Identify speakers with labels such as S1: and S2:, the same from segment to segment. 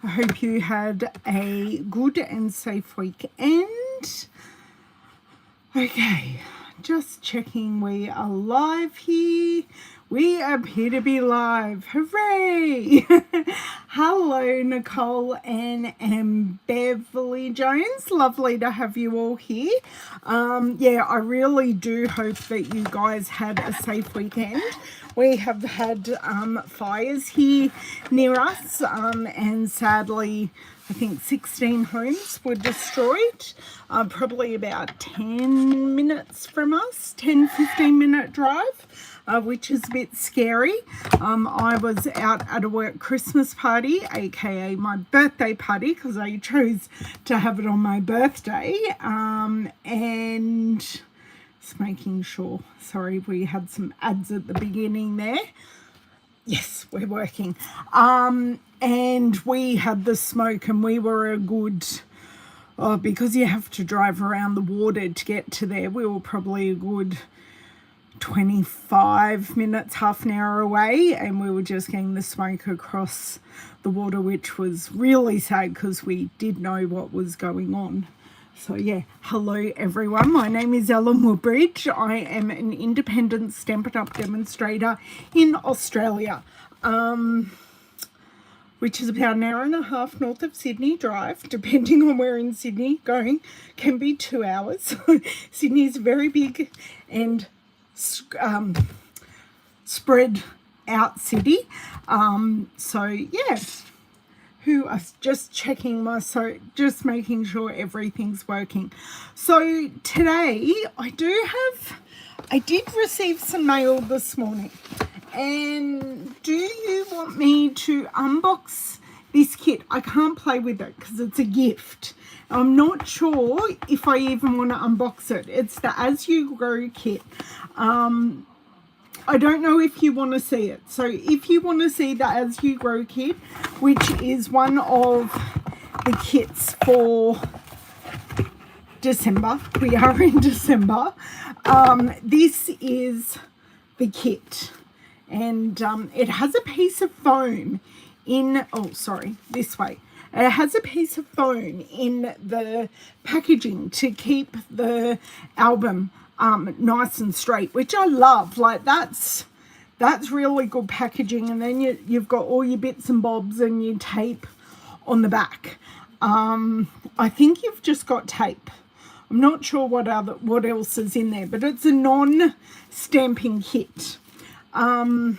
S1: I hope you had a good and safe weekend. Okay, just checking we are live here. We appear to be live. Hooray! Hello, Nicole, Anne, and Beverly Jones. Lovely to have you all here. Yeah, I really do hope that you guys had a safe weekend. We have had fires here near us, and sadly, I think 16 homes were destroyed, probably about 10 minutes from us, 10-15 minute drive, which is a bit scary. I was out at a work Christmas party, aka my birthday party, because I chose to have it on my birthday, and just making sure, sorry, we had some ads at the beginning there. Yes, we're working. And we had the smoke, and we were a good, because you have to drive around the water to get to there, we were probably a good 25 minutes, half an hour away, and we were just getting the smoke across the water, which was really sad because we did know what was going on. So yeah, hello everyone, my name is Ellen Woodbridge. I am an independent Stampin' Up! Demonstrator in Australia, which is about an hour and a half north of Sydney drive, depending on where in Sydney going, can be 2 hours. Sydney is very big and spread out city. So yeah. Who are just checking just making sure everything's working. So today I did receive some mail this morning, and do you want me to unbox this kit? I can't play with it because it's a gift. I'm not sure if I even want to unbox it. It's the As You Grow kit. I don't know if you want to see it. So if you want to see the As You Grow kit, which is one of the kits for December, we are in December, this is the kit. And it has a piece of foam in, this way. It has a piece of foam in the packaging to keep the album nice and straight, which I love. Like that's really good packaging. And then you've got all your bits and bobs and your tape on the back. I think you've just got tape. I'm not sure what else is in there, but it's a non-stamping kit. Do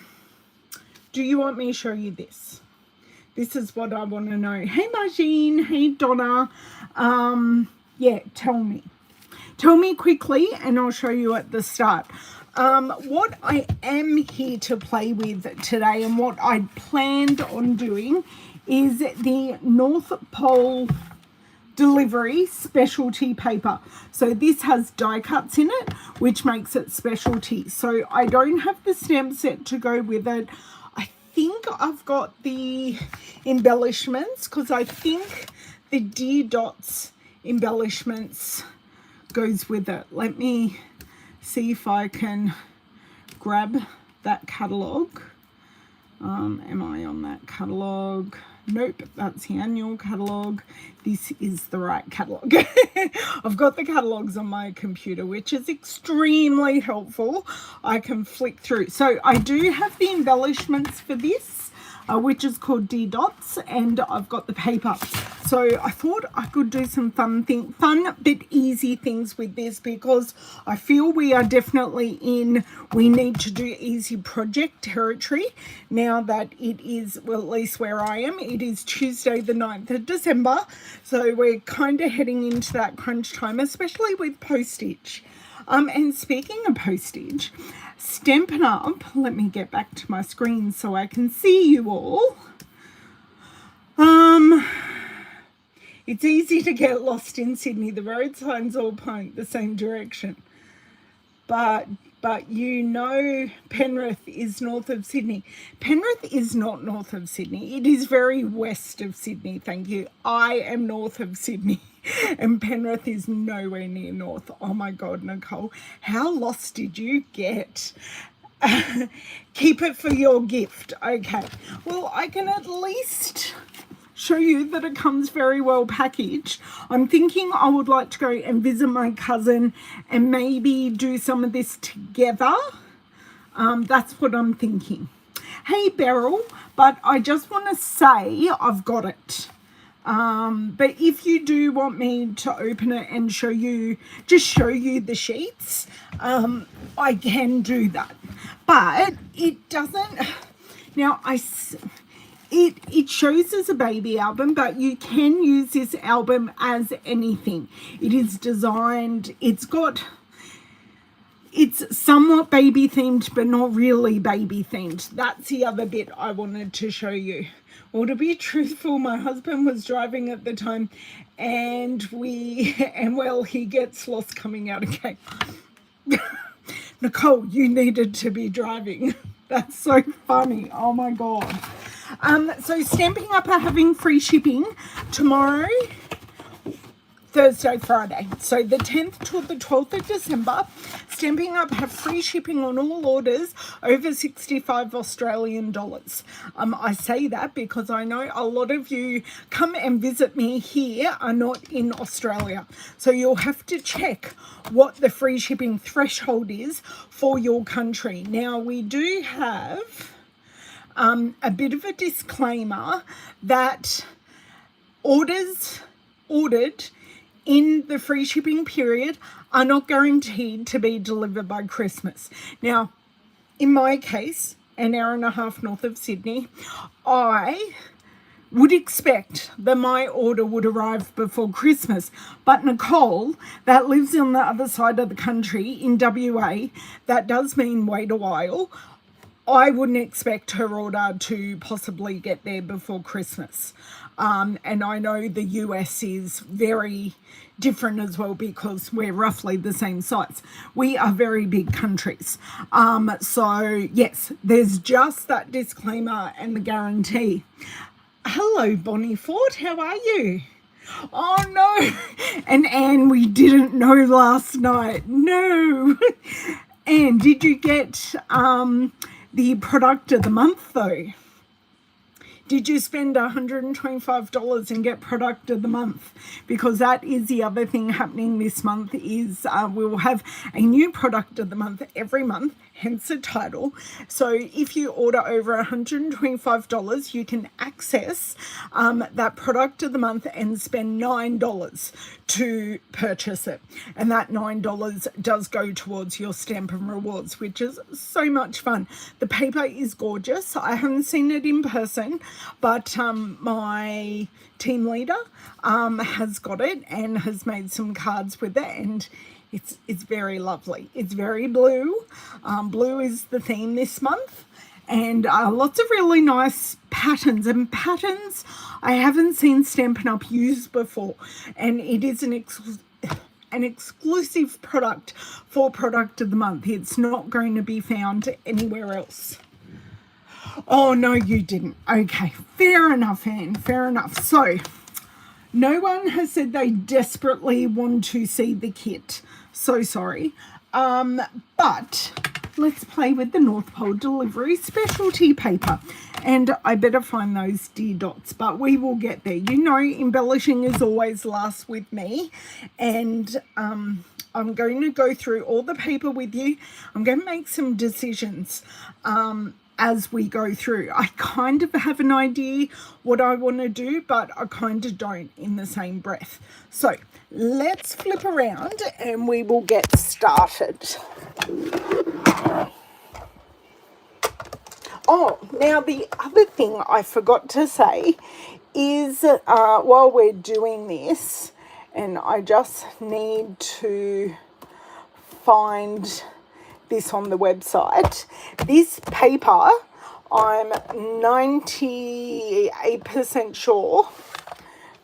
S1: you want me to show you this? This is what I want to know. Hey Margine, hey Donna. Yeah, tell me. Tell me quickly and I'll show you at the start. What I am here to play with today and what I planned on doing is the North Pole Delivery Specialty paper. So this has die cuts in it, which makes it specialty. So I don't have the stamp set to go with it. I think I've got the embellishments because I think the Dear Dots embellishments goes with it. Let me see if I can grab that catalogue. Am I on that catalogue? Nope, that's the annual catalogue. This is the right catalogue. I've got the catalogues on my computer, which is extremely helpful. I can flick through. So I do have the embellishments for this, which is called Dear Dots, and I've got the paper. So I thought I could do some fun but easy things with this, because I feel we are definitely we need to do easy project territory now that it is, well, at least where I am, it is Tuesday the 9th of December. So we're kind of heading into that crunch time, especially with postage. And speaking of postage, Stampin' Up, let me get back to my screen so I can see you all. It's easy to get lost in Sydney. The road signs all point the same direction. But you know Penrith is north of Sydney. Penrith is not north of Sydney. It is very west of Sydney, thank you. I am north of Sydney and Penrith is nowhere near north. Oh my God, Nicole, how lost did you get? Keep it for your gift. Okay, well, I can at least show you that it comes very well packaged. I'm thinking I would like to go and visit my cousin and maybe do some of this together. That's what I'm thinking. Hey Beryl, but I just want to say I've got it. But if you do want me to open it and show you the sheets, I can do that. But it doesn't, now it shows as a baby album, but you can use this album as anything. It is designed, it's somewhat baby themed, but not really baby themed. That's the other bit I wanted to show you. Well, to be truthful, my husband was driving at the time and he gets lost coming out again. Nicole, you needed to be driving. That's so funny. Oh my God. So Stampin' Up are having free shipping tomorrow, Thursday, Friday. So the 10th to the 12th of December, Stampin' Up have free shipping on all orders over 65 Australian dollars. I say that because I know a lot of you come and visit me here are not in Australia. So you'll have to check what the free shipping threshold is for your country. Now we do have a bit of a disclaimer that orders ordered in the free shipping period are not guaranteed to be delivered by Christmas. Now, in my case, an hour and a half north of Sydney, I would expect that my order would arrive before Christmas. But Nicole, that lives on the other side of the country in WA, that does mean wait a while. I wouldn't expect her order to possibly get there before Christmas. And I know the US is very different as well because we're roughly the same size. We are very big countries. So yes, there's just that disclaimer and the guarantee. Hello, Bonnie Ford, how are you? Oh no, and Anne, we didn't know last night. No. Anne, did you get the product of the month though? Did you spend $125 and get product of the month? Because that is the other thing happening this month is we'll have a new product of the month every month, hence the title. So if you order over $125, you can access that product of the month and spend $9 to purchase it. And that $9 does go towards your Stampin' Rewards, which is so much fun. The paper is gorgeous. I haven't seen it in person, but my team leader has got it and has made some cards with it, and it's very lovely. It's very blue. Blue is the theme this month, and lots of really nice patterns. And patterns I haven't seen Stampin' Up use before, and it is an exclusive product for product of the month. It's not going to be found anywhere else. Oh, no, you didn't. Okay, fair enough, Anne, fair enough. So, no one has said they desperately want to see the kit. So sorry. But let's play with the North Pole Delivery Specialty paper. And I better find those dear dots, but we will get there. You know, embellishing is always last with me. And I'm going to go through all the paper with you. I'm going to make some decisions as we go through. I kind of have an idea what I want to do, but I kind of don't in the same breath. So let's flip around and we will get started. Oh, now the other thing I forgot to say is while we're doing this, and I just need to find this on the website. This paper, I'm 98% sure.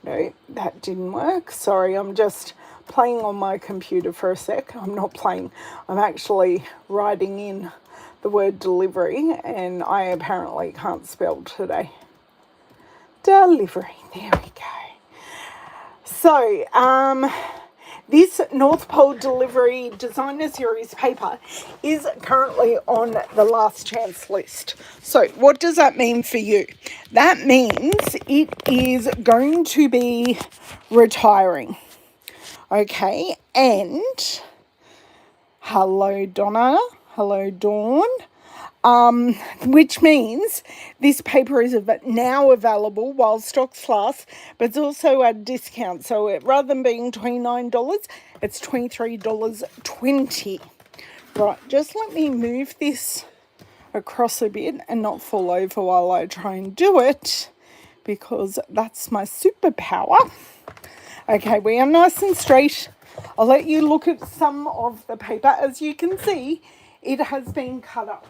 S1: No, that didn't work. Sorry, I'm just playing on my computer for a sec. I'm not playing. I'm actually writing in the word delivery, and I apparently can't spell today. Delivery. There we go. So, This North Pole Delivery Designer Series paper is currently on the last chance list. So what does that mean for you? That means it is going to be retiring. Okay, and hello Donna, hello Dawn. Which means this paper is now available while stocks last, but it's also at a discount. So rather than being $29, it's $23.20. Right, just let me move this across a bit and not fall over while I try and do it, because that's my superpower. Okay, we are nice and straight. I'll let you look at some of the paper. As you can see, it has been cut up.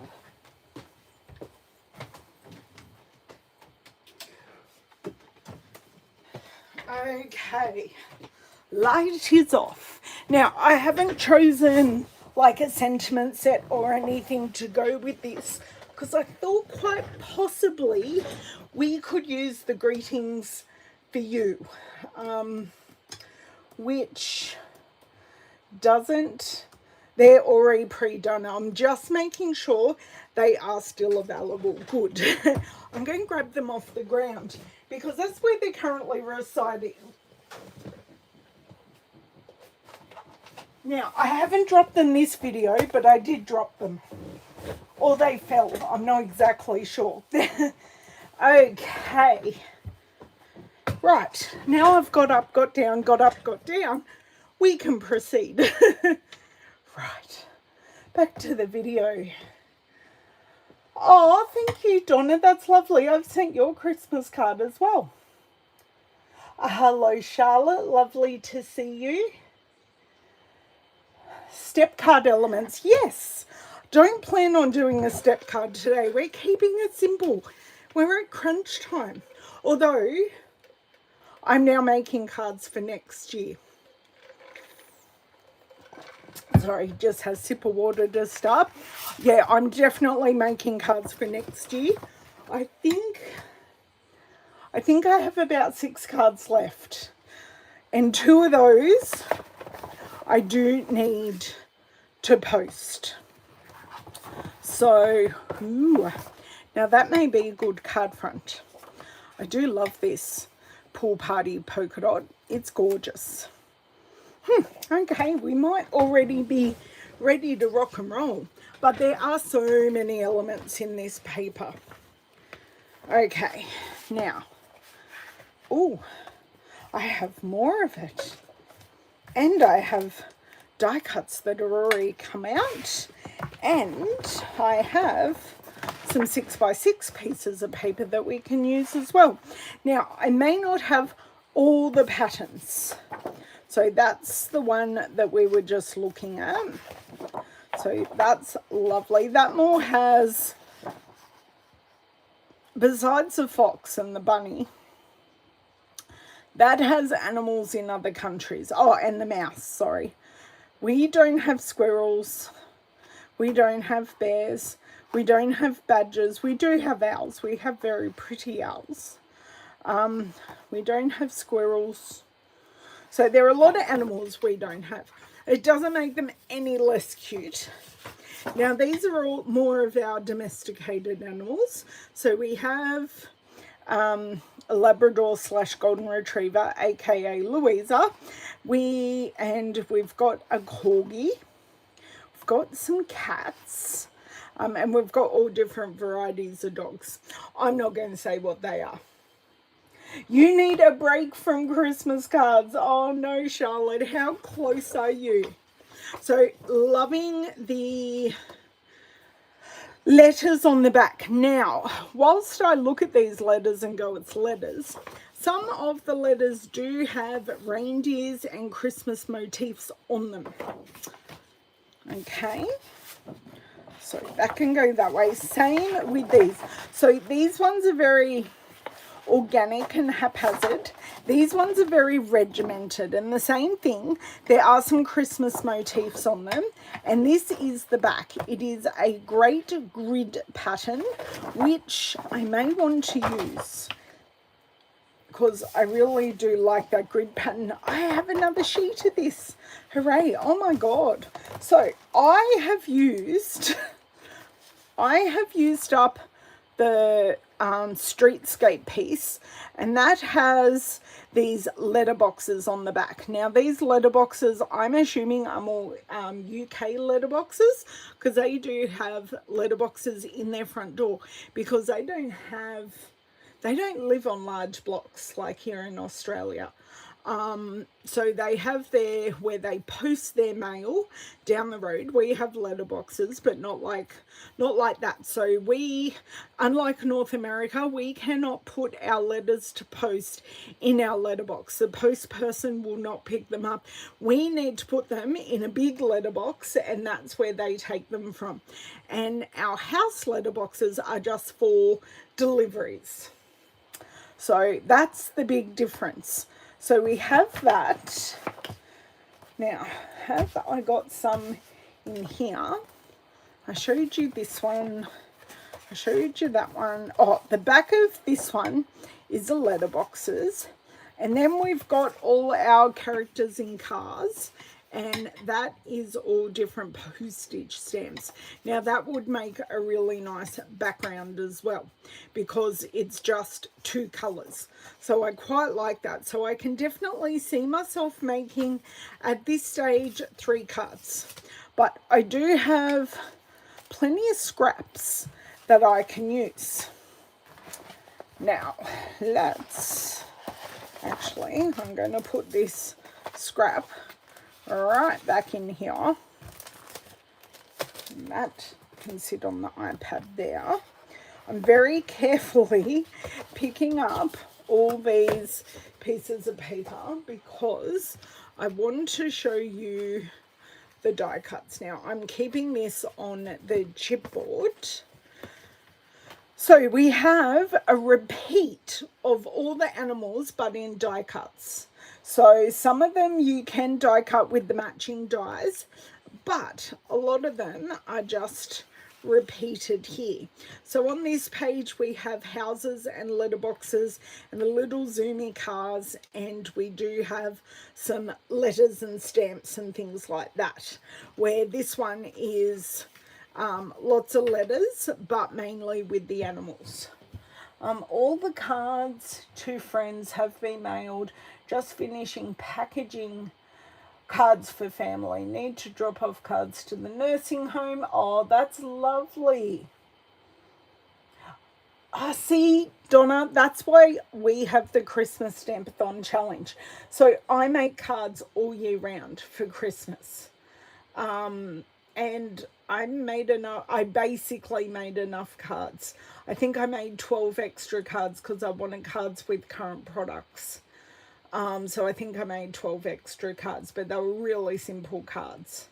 S1: Okay, light is off. Now, I haven't chosen like a sentiment set or anything to go with this, because I thought quite possibly we could use the greetings for you, which doesn't, they're already pre-done. I'm just making sure they are still available. Good. I'm going to grab them off the ground because that's where they're currently residing. Now, I haven't dropped them this video, but I did drop them. Or they fell. I'm not exactly sure. Okay. Right. Now I've got up, got down, got up, got down. We can proceed. Right. Back to the video. Oh, thank you, Donna. That's lovely. I've sent your Christmas card as well. Hello, Charlotte. Lovely to see you. Step card elements. Yes. Don't plan on doing a step card today. We're keeping it simple. We're at crunch time. Although, I'm now making cards for next year. Sorry, just has a sip of water to start. Yeah, I'm definitely making cards for next year. I think I have about 6 cards left. And 2 of those I do need to post. So, ooh, now that may be a good card front. I do love this pool party polka dot. It's gorgeous. Okay, we might already be ready to rock and roll, but there are so many elements in this paper. Okay, now, oh, I have more of it, and I have die cuts that are already come out, and I have some 6x6 pieces of paper that we can use as well. Now, I may not have all the patterns. So that's the one that we were just looking at. So that's lovely. That more has, besides the fox and the bunny, that has animals in other countries. Oh, and the mouse, sorry. We don't have squirrels. We don't have bears. We don't have badgers. We do have owls. We have very pretty owls. We don't have squirrels. So there are a lot of animals we don't have. It doesn't make them any less cute. Now these are all more of our domesticated animals. So we have a Labrador / Golden Retriever, aka Louisa. We've got a Corgi. We've got some cats. And we've got all different varieties of dogs. I'm not going to say what they are. You need a break from Christmas cards. Oh no, Charlotte, how close are you? So, loving the letters on the back. Now, whilst I look at these letters and go, it's letters, some of the letters do have reindeers and Christmas motifs on them. Okay. So, that can go that way. Same with these. So, these ones are very organic and haphazard. These ones are very regimented, and the same thing, there are some Christmas motifs on them, and this is the back. It is a great grid pattern, which I may want to use because I really do like that grid pattern. I have another sheet of this. Hooray. Oh my God. So I have used up the streetscape piece, and that has these letterboxes on the back. Now these letterboxes, I'm assuming are more UK letterboxes, because they do have letterboxes in their front door, because they don't live on large blocks like here in Australia. So they have where they post their mail down the road. We have letterboxes, but not like that. So we, unlike North America, we cannot put our letters to post in our letterbox. The post person will not pick them up. We need to put them in a big letterbox, and that's where they take them from. And our house letterboxes are just for deliveries. So that's the big difference. So we have that. Now, have I got some in here? I showed you this one. I showed you that one. Oh, the back of this one is the letterboxes. And then we've got all our characters in cars. And that is all different postage stamps. Now that would make a really nice background as well, because it's just two colors. So I quite like that. So I can definitely see myself making, at this stage, 3 cards. But I do have plenty of scraps that I can use. Now, I'm going to put this scrap right back in here. And that can sit on the iPad there. I'm very carefully picking up all these pieces of paper because I want to show you the die cuts. Now I'm keeping this on the chipboard. So we have a repeat of all the animals, but in die cuts. So some of them you can die cut with the matching dies, but a lot of them are just repeated here. So on this page we have houses and letterboxes and the little zoomy cars, and we do have some letters and stamps and things like that, where this one is lots of letters, but mainly with the animals. All the cards to friends have been mailed. Just finishing packaging cards for family. Need to drop off cards to the nursing home. Oh, that's lovely. See, Donna, that's why we have the Christmas Stamp-a-thon challenge. So I make cards all year round for Christmas. And I basically made enough cards. I think I made 12 extra cards because I wanted cards with current products. So I think I made 12 extra cards, but they were really simple cards.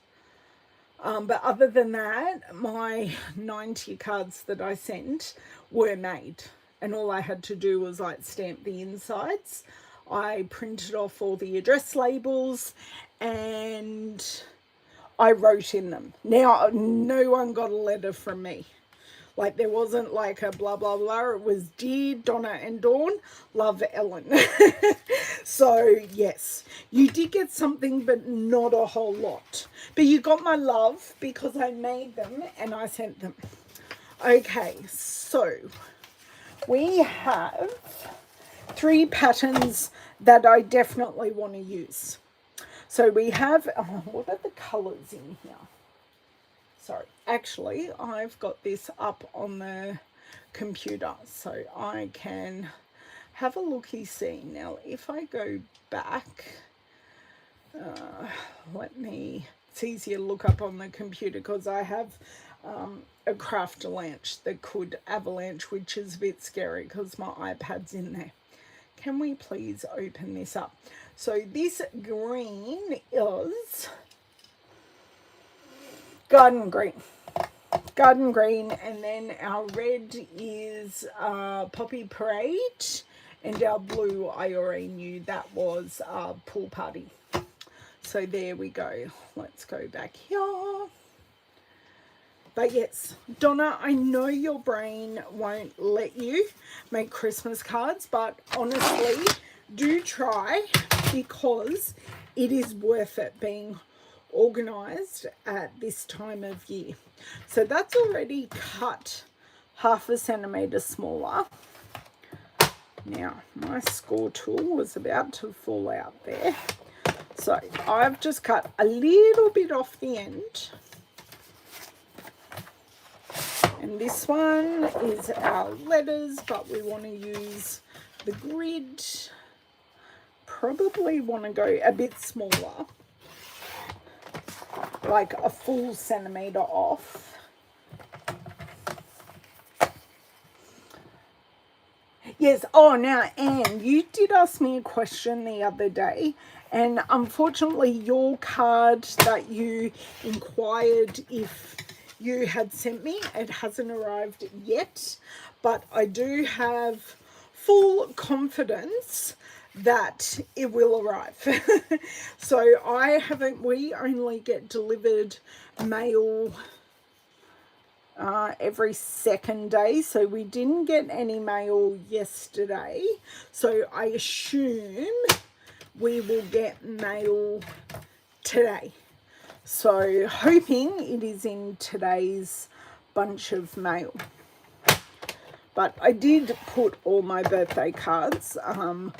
S1: But other than that, my 90 cards that I sent were made. And all I had to do was like stamp the insides. I printed off all the address labels and I wrote in them. Now, no one got a letter from me. Like, there wasn't like a blah, blah, blah. It was, Dear Donna and Dawn, love Ellen. So, yes, you did get something, but not a whole lot. But you got my love because I made them and I sent them. Okay, so we have 3 patterns that I definitely want to use. So we have, what are the colours in here? Sorry, actually, I've got this up on the computer so I can have a looky-see. Now, if I go back, it's easier to look up on the computer because I have a craft avalanche that could avalanche, which is a bit scary because my iPad's in there. Can we please open this up? So this green is garden green, and then our red is Poppy Parade, and our blue I already knew that was Pool Party. So there we go. Let's go back here. But yes, Donna, I know your brain won't let you make Christmas cards, but honestly, do try, because it is worth it being organised at this time of year. So that's already cut 1/2 centimetre smaller. Now, my score tool was about to fall out there. So I've just cut a little bit off the end. And this one is our letters, but we want to use the grid. Probably want to go a bit smaller, like a full centimetre off. Yes, oh, now, Anne, you did ask me a question the other day, and unfortunately your card that you inquired if you had sent me, it hasn't arrived yet, but I do have full confidence that it will arrive. So we only get delivered mail every second day, so we didn't get any mail yesterday, so I assume we will get mail today. So hoping it is in today's bunch of mail. But I did put all my birthday cards on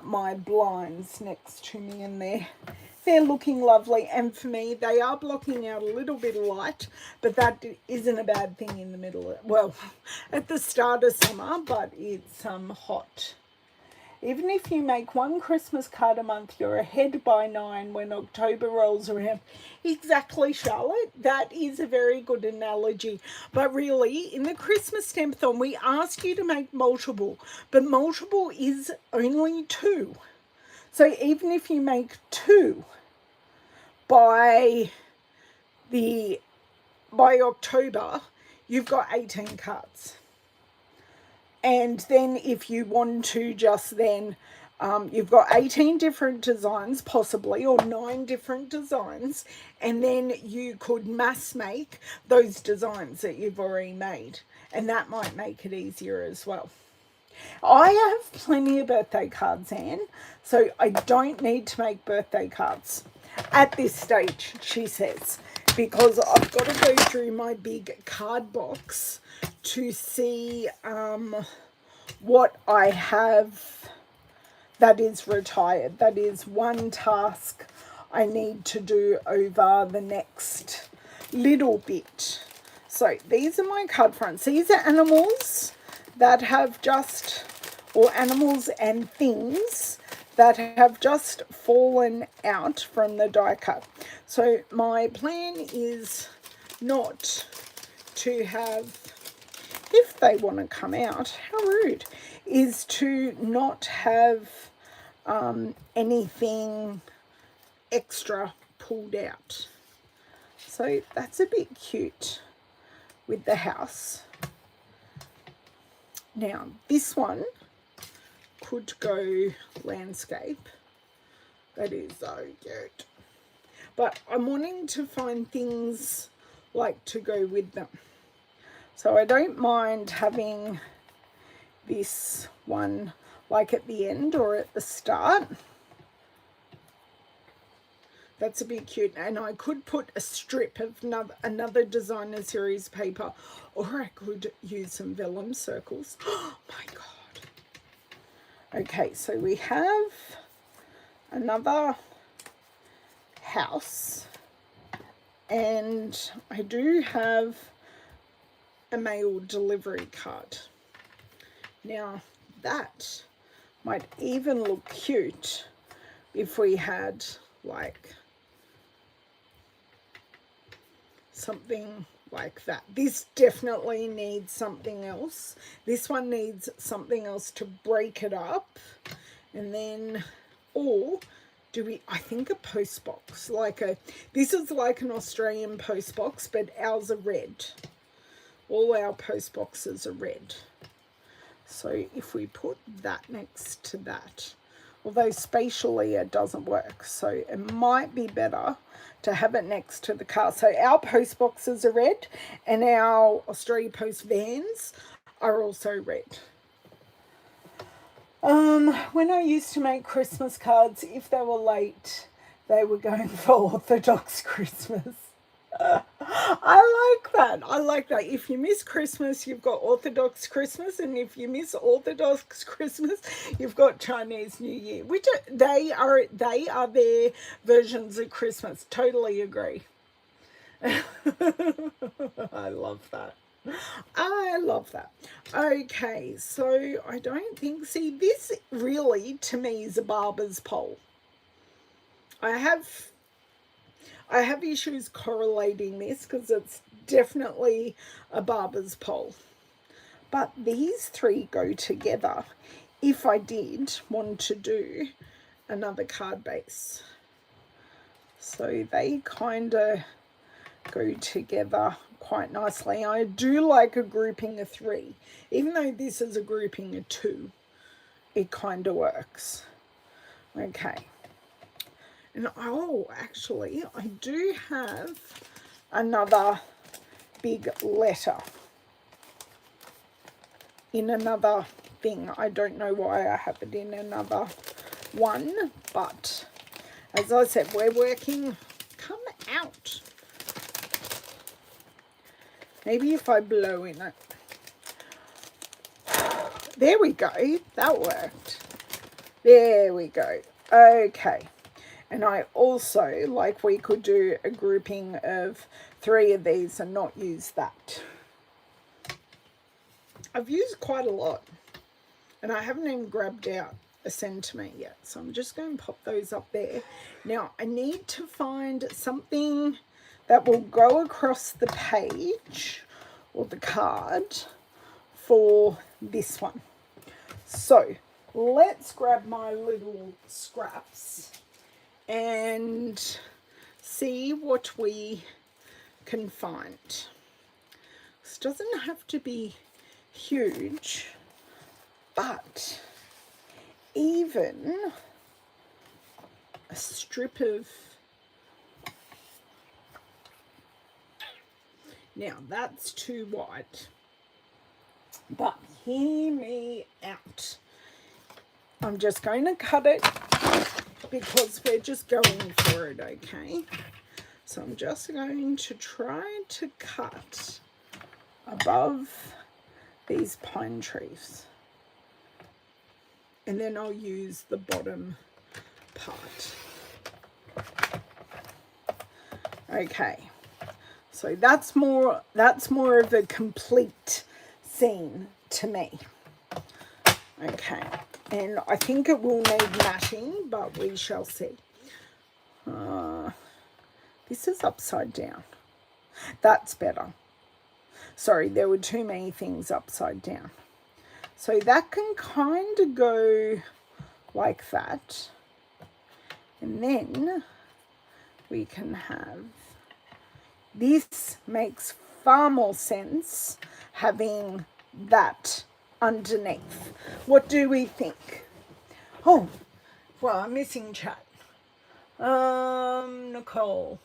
S1: my blinds next to me, and they're looking lovely. And for me, they are blocking out a little bit of light, but that isn't a bad thing in the middle. Well, at the start of summer, but it's hot. Even if you make one Christmas card a month, you're ahead by 9 when October rolls around. Exactly, Charlotte. That is a very good analogy. But really, in the Christmas Stampathon, we ask you to make multiple, but multiple is only 2. So even if you make 2 by October, you've got 18 cards. And then if you want to just then, you've got 18 different designs possibly, or 9 different designs, and then you could mass make those designs that you've already made, and that might make it easier as well. I have plenty of birthday cards, Anne, so I don't need to make birthday cards at this stage, she says, because I've got to go through my big card box to see what I have that is retired. That is one task I need to do over the next little bit. So these are my card fronts. These are animals that have just, or animals and things that have just fallen out from the die cut. So my plan is not to have, if they want to come out, how rude, is to not have anything extra pulled out. So that's a bit cute with the house. Now this one could go landscape. That is so cute. But I'm wanting to find things like to go with them. So I don't mind having this one like at the end or at the start. That's a bit cute. And I could put a strip of another designer series paper, or I could use some vellum circles. Oh my God. Okay, so we have another house, and I do have a mail delivery card. Now that might even look cute if we had like something like that. This definitely needs something else. This one needs something else to break it up. And then, or do we, I think a post box, like this is like an Australian post box, but ours are red. All our post boxes are red. So if we put that next to that, Although spatially it doesn't work, so it might be better to have it next to the car. So our post boxes are red, and our Australia Post vans are also red. When I used to make Christmas cards, if they were late, they were going for Orthodox Christmas. I like that. I like that. If you miss Christmas, you've got Orthodox Christmas, and if you miss Orthodox Christmas, you've got Chinese New Year. Which they are their versions of Christmas. Totally agree. I love that. I love that. Okay, so I don't think, see, this really to me is a barber's pole. I have issues correlating this because it's definitely a barber's pole. But these three go together if I did want to do another card base. So they kind of go together quite nicely. I do like a grouping of three. Even though this is a grouping of two, it kind of works. Okay. And oh, actually, I do have another big letter in another thing. I don't know why I have it in another one, but as I said, we're working. Come out. Maybe if I blow in it. There we go. That worked. There we go. Okay. And I also, like, we could do a grouping of three of these and not use that. I've used quite a lot. And I haven't even grabbed out a sentiment yet. So I'm just going to pop those up there. Now, I need to find something that will go across the page or the card for this one. So let's grab my little scraps and see what we can find. This doesn't have to be huge, but even a strip of, now that's too wide, but hear me out. I'm just going to cut it because we're just going for it, okay? So I'm just going to try to cut above these pine trees. And then I'll use the bottom part. Okay. So that's more of a complete scene to me. Okay. And I think it will need matting, but we shall see. This is upside down. That's better. Sorry, there were too many things upside down. So that can kind of go like that. And then we can have, this makes far more sense having that underneath. What do we think? Oh, well, I'm missing chat. Nicole.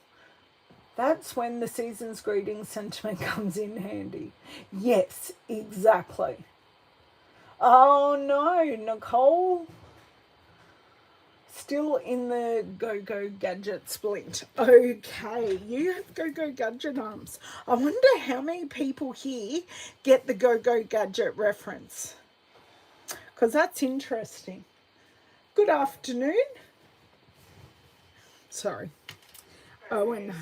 S1: That's when the season's greeting sentiment comes in handy. Yes, exactly. Oh no, Nicole. Still in the Go-Go Gadget split. Okay, you have Go-Go Gadget arms. I wonder how many people here get the Go-Go Gadget reference. Because that's interesting. Good afternoon. Sorry. Oh, and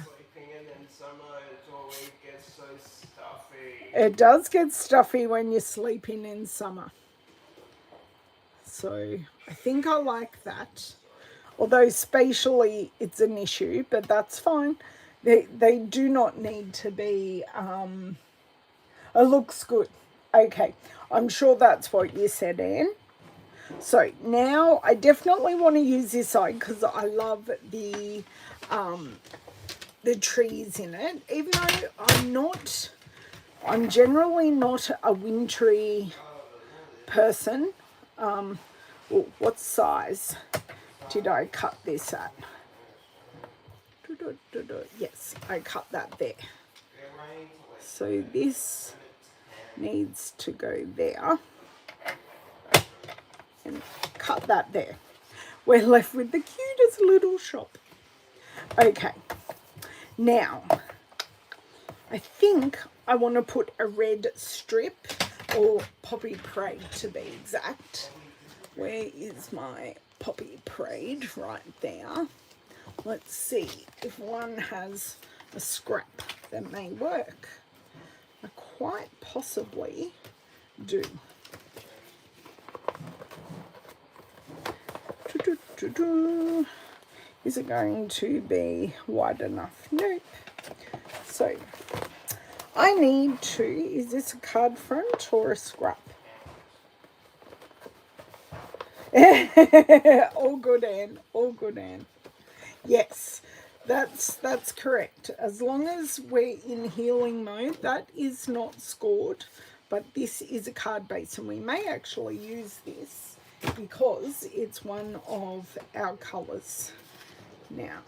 S1: it does get stuffy when you're sleeping in summer. So I think I like that. Although spatially it's an issue, but that's fine. They do not need to be, it looks good. Okay, I'm sure that's what you said, Anne. So now I definitely want to use this side because I love the trees in it. Even though I'm generally not a wintry person. Oh, what size did I cut this at? Yes, I cut that there. So this needs to go there. And cut that there. We're left with the cutest little shop. Okay, now I think I want to put a red strip, or poppy parade to be exact. Where is my poppy parade? Right there. Let's see if one has a scrap that may work. I quite possibly do. Is it going to be wide enough? Nope. So I need to, is this a card front or a scrap? All good, Anne. All good, Anne. Yes, that's correct. As long as we're in healing mode, that is not scored, but this is a card base, and we may actually use this because it's one of our colours. Now,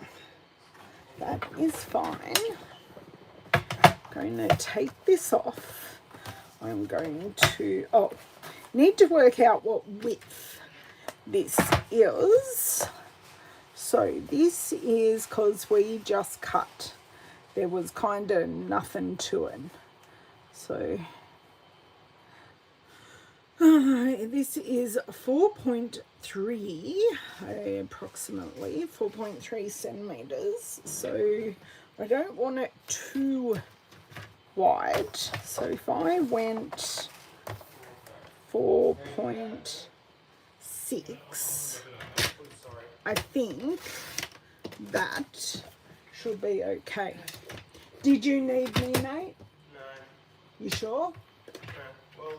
S1: that is fine. I'm going to take this off. I'm going to, need to work out what width this is. So this is because we just cut. There was kind of nothing to it. So this is 4.3, approximately 4.3 centimeters. So I don't want it too wide. So if I went 4.6, I think that should be okay. Did you need me, Nate? No. You sure?
S2: Well,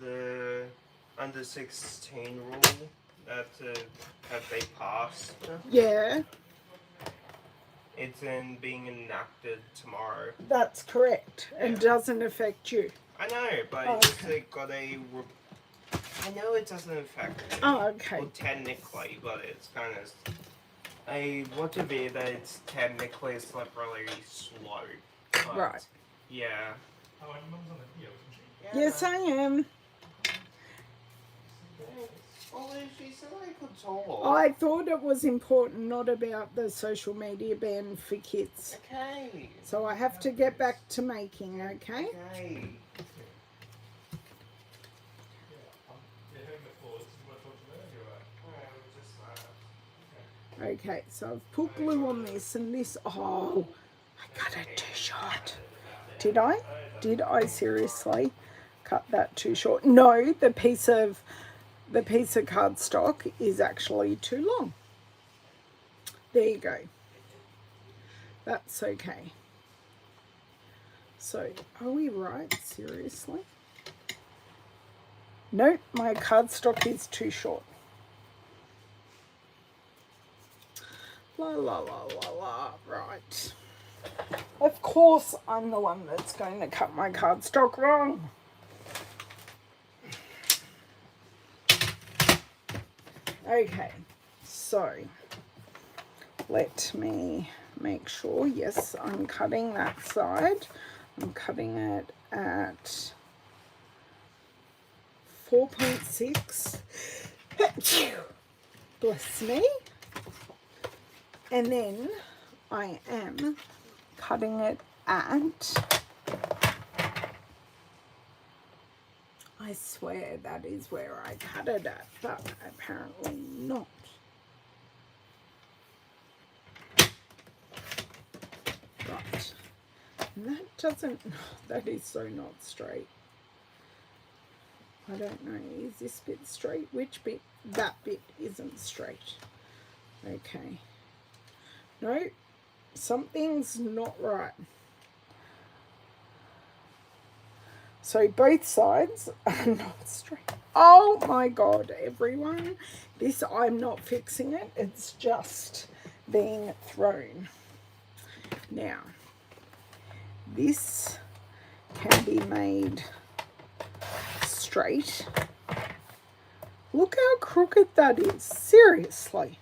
S2: the under 16 rule that have they passed?
S1: Yeah.
S2: It's being enacted tomorrow.
S1: That's correct, and doesn't affect you.
S2: I know, but it's got a. I know it doesn't affect me.
S1: Oh, okay.
S2: Well, technically, but it's kind of what to be that it's technically it's like really slow. But,
S1: right.
S2: Yeah.
S3: Oh, and Mum's on the video, isn't she?
S1: Yes, I am.
S2: Well, she said I could talk.
S1: I thought it was important, not about the social media ban for kids.
S2: Okay.
S1: So I have to get back to making, okay?
S2: Okay.
S1: Okay, so I've put glue on this and this. Oh, I cut it too short. Did I? Did I seriously cut that too short? No, the piece of cardstock is actually too long. There you go. That's okay. So, are we right? Seriously? Nope, my cardstock is too short. La la la la la. Right. Of course, I'm the one that's going to cut my cardstock wrong. Okay, so let me make sure. Yes, I'm cutting that side. I'm cutting it at 4.6. Bless me. And then I am cutting it at, I swear that is where I cut it at, but apparently not. Right. And that doesn't, that is so not straight. I don't know, is this bit straight? Which bit? That bit isn't straight. Okay. No, something's not right. So both sides are not straight. Oh my God, everyone. This, I'm not fixing it. It's just being thrown. Now, this can be made straight. Look how crooked that is. Seriously.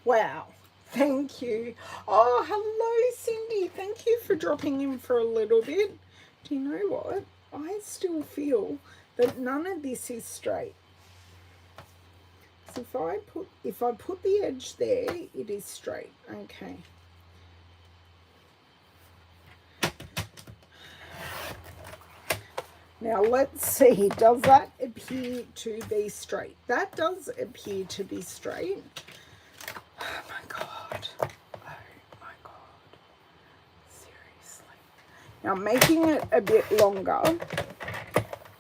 S1: Wow. Thank you. Oh, hello, Cindy. Thank you for dropping in for a little bit. Do you know what? I still feel that none of this is straight. So if I put the edge there, it is straight. Okay. Now let's see, does that appear to be straight? That does appear to be straight. Oh my God. Oh my God. Seriously. Now I'm making it a bit longer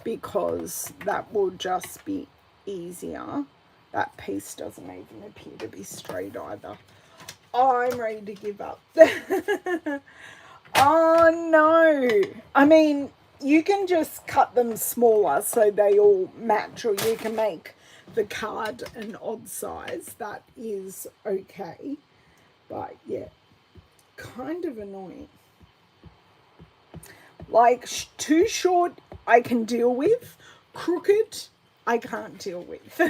S1: because that will just be easier. That piece doesn't even appear to be straight either. I'm ready to give up. Oh no. I mean, you can just cut them smaller so they all match, or you can make the card an odd size. That is okay. But yeah, kind of annoying. Like too short, I can deal with. Crooked, I can't deal with.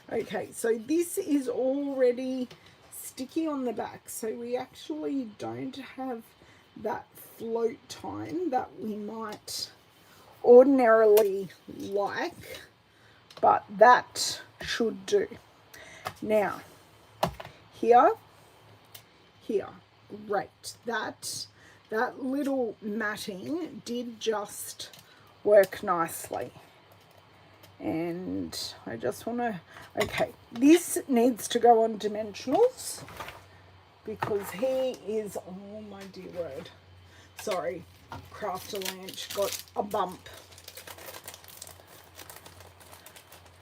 S1: Okay, so this is already sticky on the back, so we actually don't have that float time that we might ordinarily like, but that should do. Now, here, great. That little matting did just work nicely. And I just want to, okay, this needs to go on dimensionals because he is, oh my dear word, sorry, Crafter Lanch got a bump.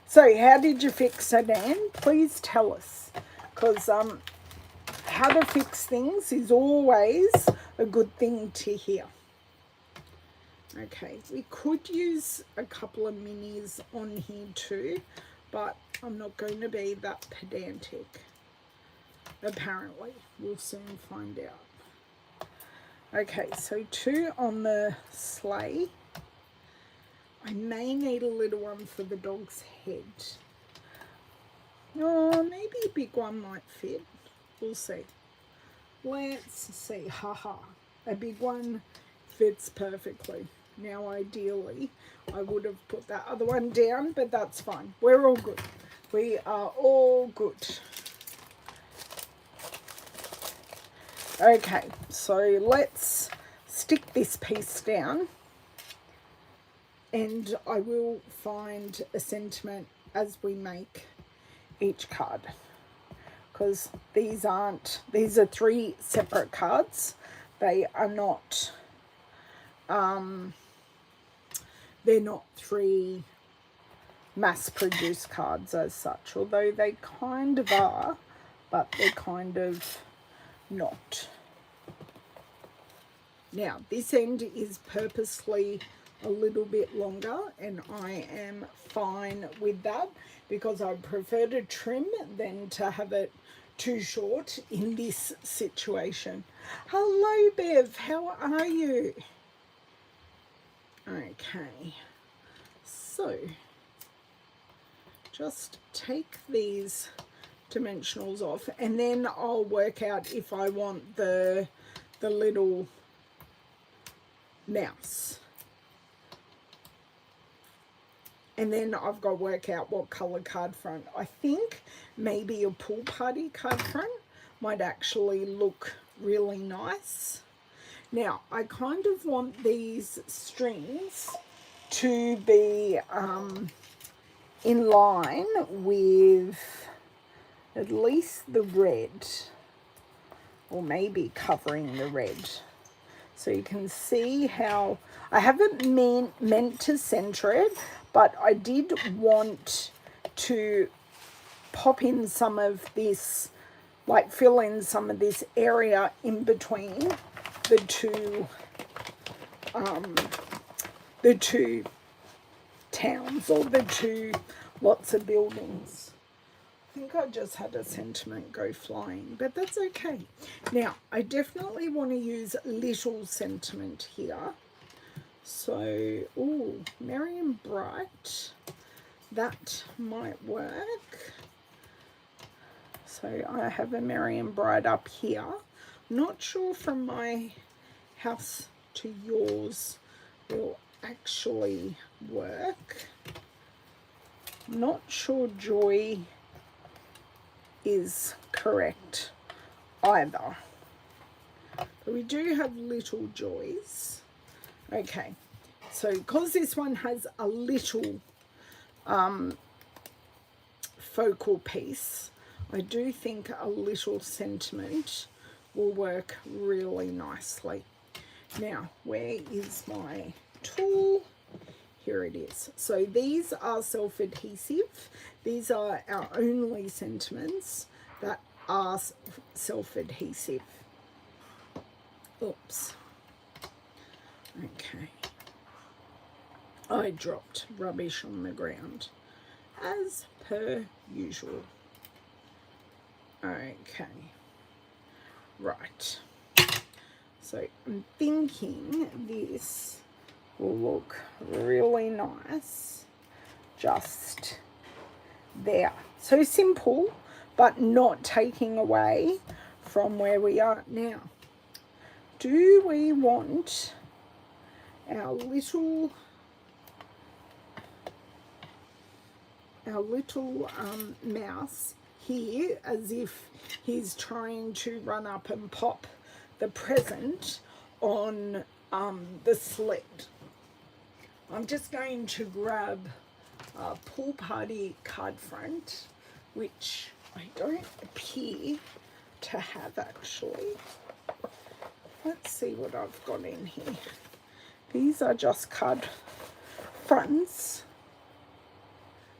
S1: So how did you fix it, Anne? Please tell us, because how to fix things is always a good thing to hear. Okay, we could use a couple of minis on here too, but I'm not going to be that pedantic. Apparently, we'll soon find out. Okay, so 2 on the sleigh. I may need a little one for the dog's head. Oh, maybe a big one might fit. We'll see. Let's see. Haha. A big one fits perfectly. Now, ideally, I would have put that other one down, but that's fine. We're all good. We are all good. Okay, so let's stick this piece down, and I will find a sentiment as we make each card, because these are 3 separate cards. They are not they're not 3 mass-produced cards as such, although they kind of are, but they're kind of not. Now, this end is purposely a little bit longer, and I am fine with that because I prefer to trim than to have it too short in this situation. Hello, Bev. How are you? Okay, so just take these dimensionals off, and then I'll work out if I want the little mouse, and then I've got to work out what color card front. I think maybe a pool party card front might actually look really nice. Now, I kind of want these strings to be in line with at least the red, or maybe covering the red. So you can see how I haven't meant to center it, but I did want to pop in some of this, like fill in some of this area in between the two towns, or the 2 lots of buildings. I think I just had a sentiment go flying, but that's okay. Now, I definitely want to use little sentiment here. So, oh, Merry and Bright, that might work. So I have a Merry and Bright up here. Not sure from my house to yours will actually work. Not sure Joy is correct either. But we do have Little Joys. Okay, so because this one has a little focal piece, I do think a little sentiment will work really nicely. Now, where is my tool? Here it is. So these are self-adhesive. These are our only sentiments that are self-adhesive. Oops. Okay. I dropped rubbish on the ground, as per usual. Okay. Right. So I'm thinking this will look really nice just there. So simple, but not taking away from where we are now. Do we want our little mouse here as if he's trying to run up and pop the present on the sled? I'm just going to grab a Pool Party card front, which I don't appear to have actually. Let's see what I've got in here. These are just card fronts.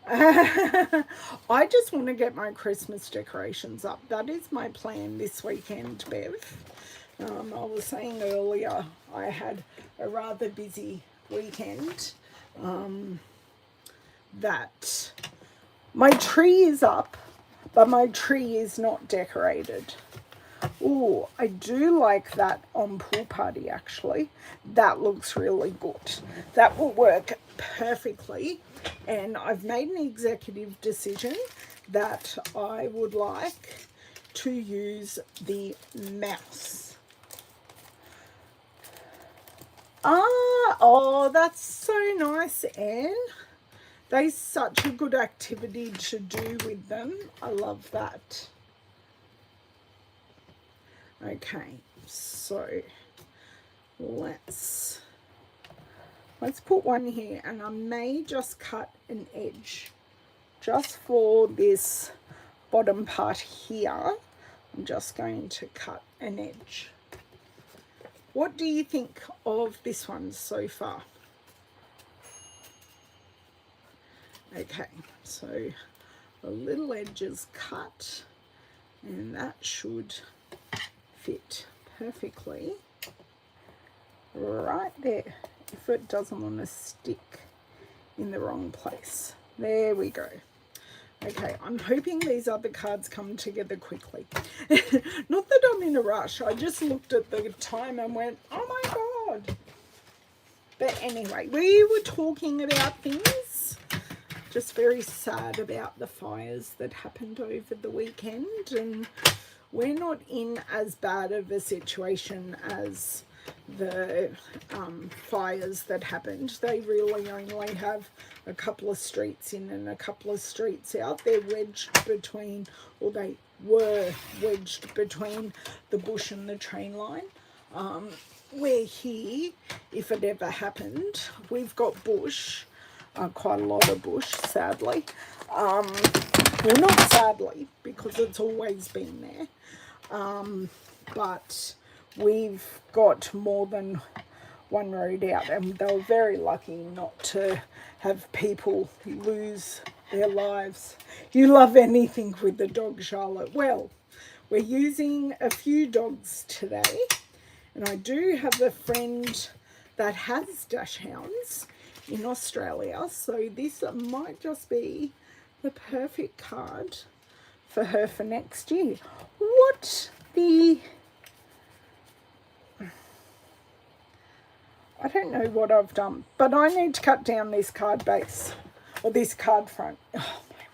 S1: I just want to get my Christmas decorations up. That is my plan this weekend, Bev. I was saying earlier I had a rather busy weekend. That my tree is up, but my tree is not decorated. Oh, I do like that on Pool Party actually. That looks really good. That will work perfectly. And I've made an executive decision that I would like to use the mouse. Oh, that's so nice, Anne. They're such a good activity to do with them. I love that. Okay, so let's put one here, and I may just cut an edge just for this bottom part here. I'm just going to cut an edge. What do you think of this one so far? Okay, so the little edge is cut, and that should fit perfectly right there, if it doesn't want to stick in the wrong place. There we go. Okay, I'm hoping these other cards come together quickly. Not that I'm in a rush, I just looked at the time and went, oh my god. But anyway, we were talking about things. Just very sad about the fires that happened over the weekend, and we're not in as bad of a situation as the fires that happened. They really only have a couple of streets in and a couple of streets out. They're wedged between, or they were wedged between the bush and the train line. We're here, if it ever happened, we've got bush, quite a lot of bush, sadly. Well, not sadly, because it's always been there. But we've got more than one road out, and they were very lucky not to have people lose their lives. You love anything with the dog, Charlotte. Well, we're using a few dogs today, and I do have a friend that has dash hounds in Australia, so this might just be the perfect card for her for next year. What the... I don't know what I've done, but I need to cut down this card base, or this card front. Oh, my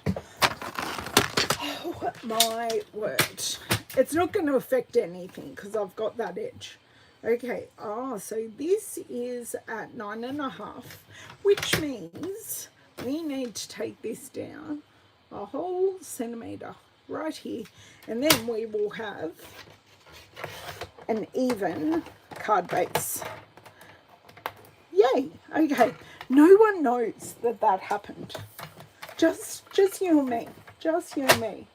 S1: word. Oh, my word. It's not going to affect anything because I've got that edge. Okay, so this is at 9.5, which means we need to take this down a whole centimetre right here, and then we will have an even card base. Yay. Okay, no one knows that that happened. Just you and me. Just you and me.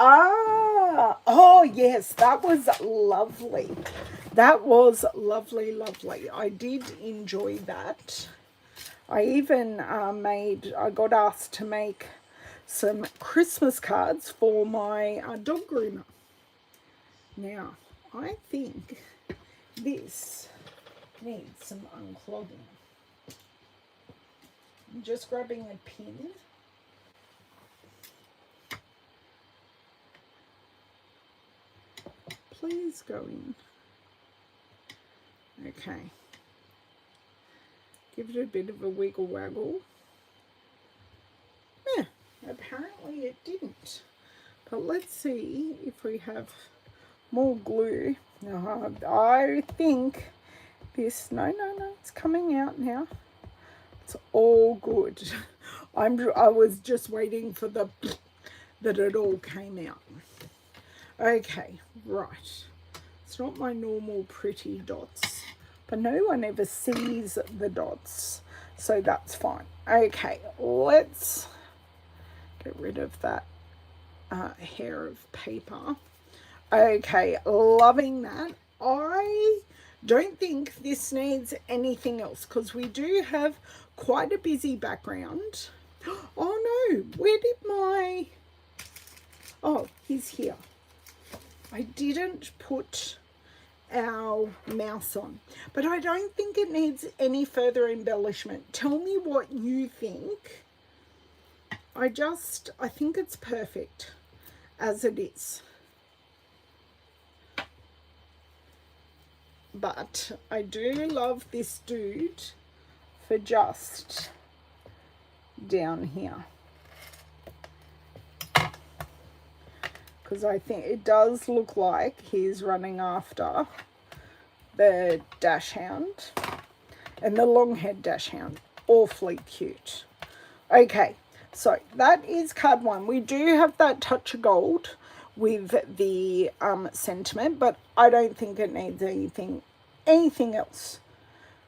S1: Oh yes, that was lovely. That was lovely, lovely. I did enjoy that. I even I got asked to make some Christmas cards for my dog groomer. Now, I think this needs some unclogging. I'm just grabbing a pin. Please go in. Okay. Give it a bit of a wiggle waggle. Yeah, apparently it didn't. But let's see if we have more glue. I think this, no, it's coming out now. It's all good. I was just waiting for that it all came out. Okay, right. It's not my normal pretty dots, but no one ever sees the dots, so that's fine. Okay, let's get rid of that hair of paper. Okay, loving that. I don't think this needs anything else because we do have quite a busy background. Oh no, where did my... Oh, he's here. I didn't put our mouse on, but I don't think it needs any further embellishment. Tell me what you think. I think it's perfect as it is. But I do love this dude for just down here, because I think it does look like he's running after the dachshund, and the long-haired dachshund. Awfully cute. Okay, so that is card 1. We do have that touch of gold with the sentiment, but I don't think it needs anything else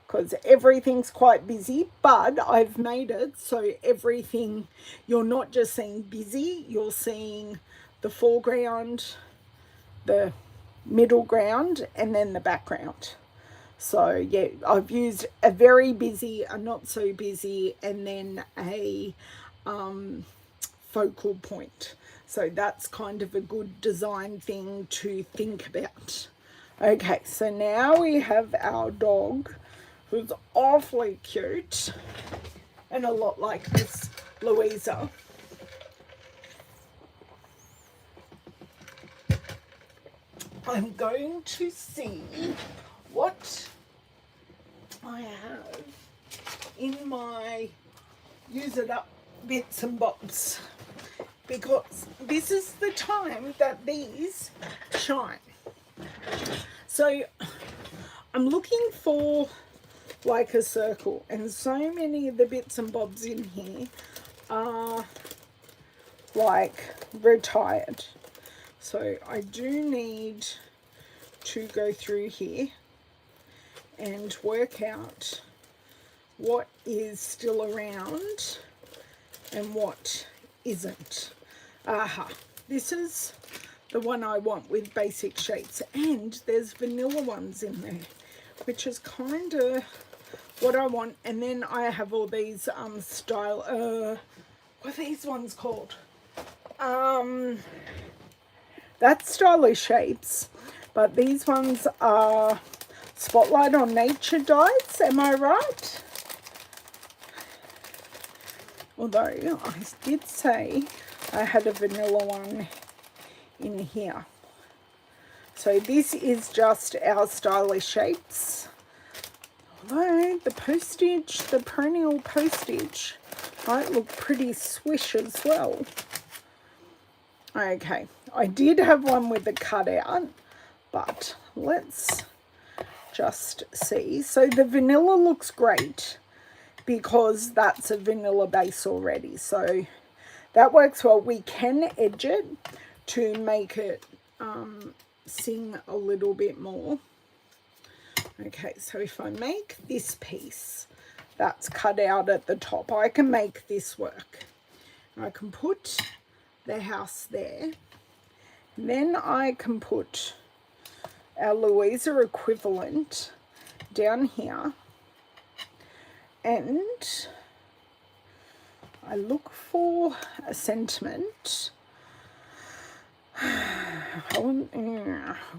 S1: because everything's quite busy. But I've made it so everything, you're not just seeing busy, you're seeing the foreground, the middle ground, and then the background. So yeah, I've used a very busy, a not so busy, and then a focal point. So that's kind of a good design thing to think about. Okay, so now we have our dog, who's awfully cute and a lot like Miss Louisa. I'm going to see what I have in my use it up bits and bobs, because this is the time that these shine. So I'm looking for like a circle, and so many of the bits and bobs in here are like retired. So I do need to go through here and work out what is still around and what isn't. Aha, this is the one I want with basic shapes, and there's vanilla ones in there, which is kind of what I want. And then I have all these what are these ones called? That's stylish shapes, but these ones are Spotlight on Nature dies, am I right? Although I did say I had a vanilla one in here. So this is just our stylish shapes. Although the postage, the perennial postage, might look pretty swish as well. Okay, I did have one with the cutout, but let's just see. So the vanilla looks great because that's a vanilla base already. So that works well. We can edge it to make it sing a little bit more. Okay, so if I make this piece that's cut out at the top, I can make this work. I can put the house there. Then I can put our Louisa equivalent down here. And I look for a sentiment.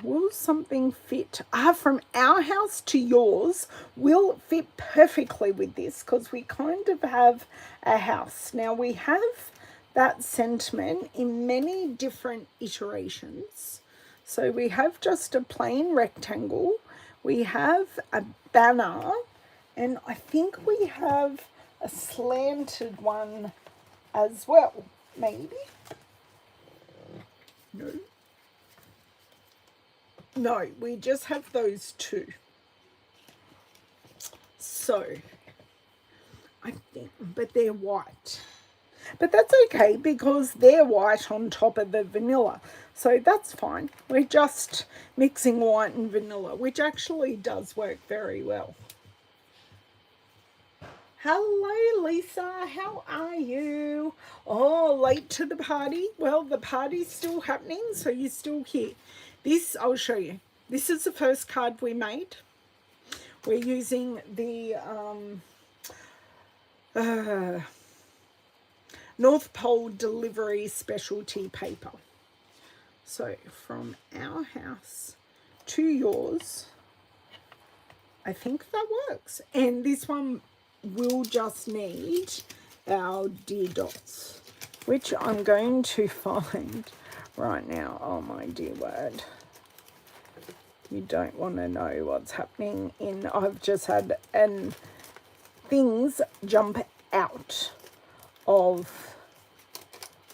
S1: Will something fit? From our house to yours will fit perfectly with this because we kind of have a house. Now we have that sentiment in many different iterations. So we have just a plain rectangle. We have a banner. And I think we have a slanted one as well. Maybe? No. No, we just have those two. So, I think, but they're white. But that's okay because they're white on top of the vanilla. So that's fine. We're just mixing white and vanilla, which actually does work very well. Hello, Lisa. How are you? Oh, late to the party? Well, the party's still happening, so you're still here. This, I'll show you. This is the first card we made. We're using the North Pole Delivery Specialty paper. So, from our house to yours, I think that works. And this one we'll just need our dear dots, which I'm going to find right now. Oh my dear word. You don't want to know what's happening in, I've just had things jump out of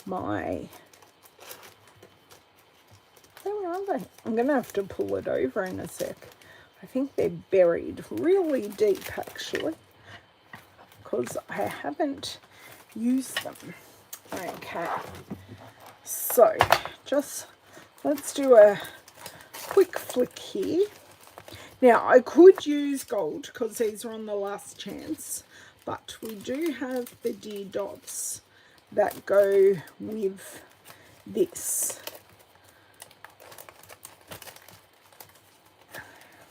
S1: my, where are they? I'm going to have to pull it over in a sec. I think they're buried really deep actually, because I haven't used them. Okay, so just let's do a quick flick here. Now I could use gold because these are on the last chance, but we do have the deer dots that go with this.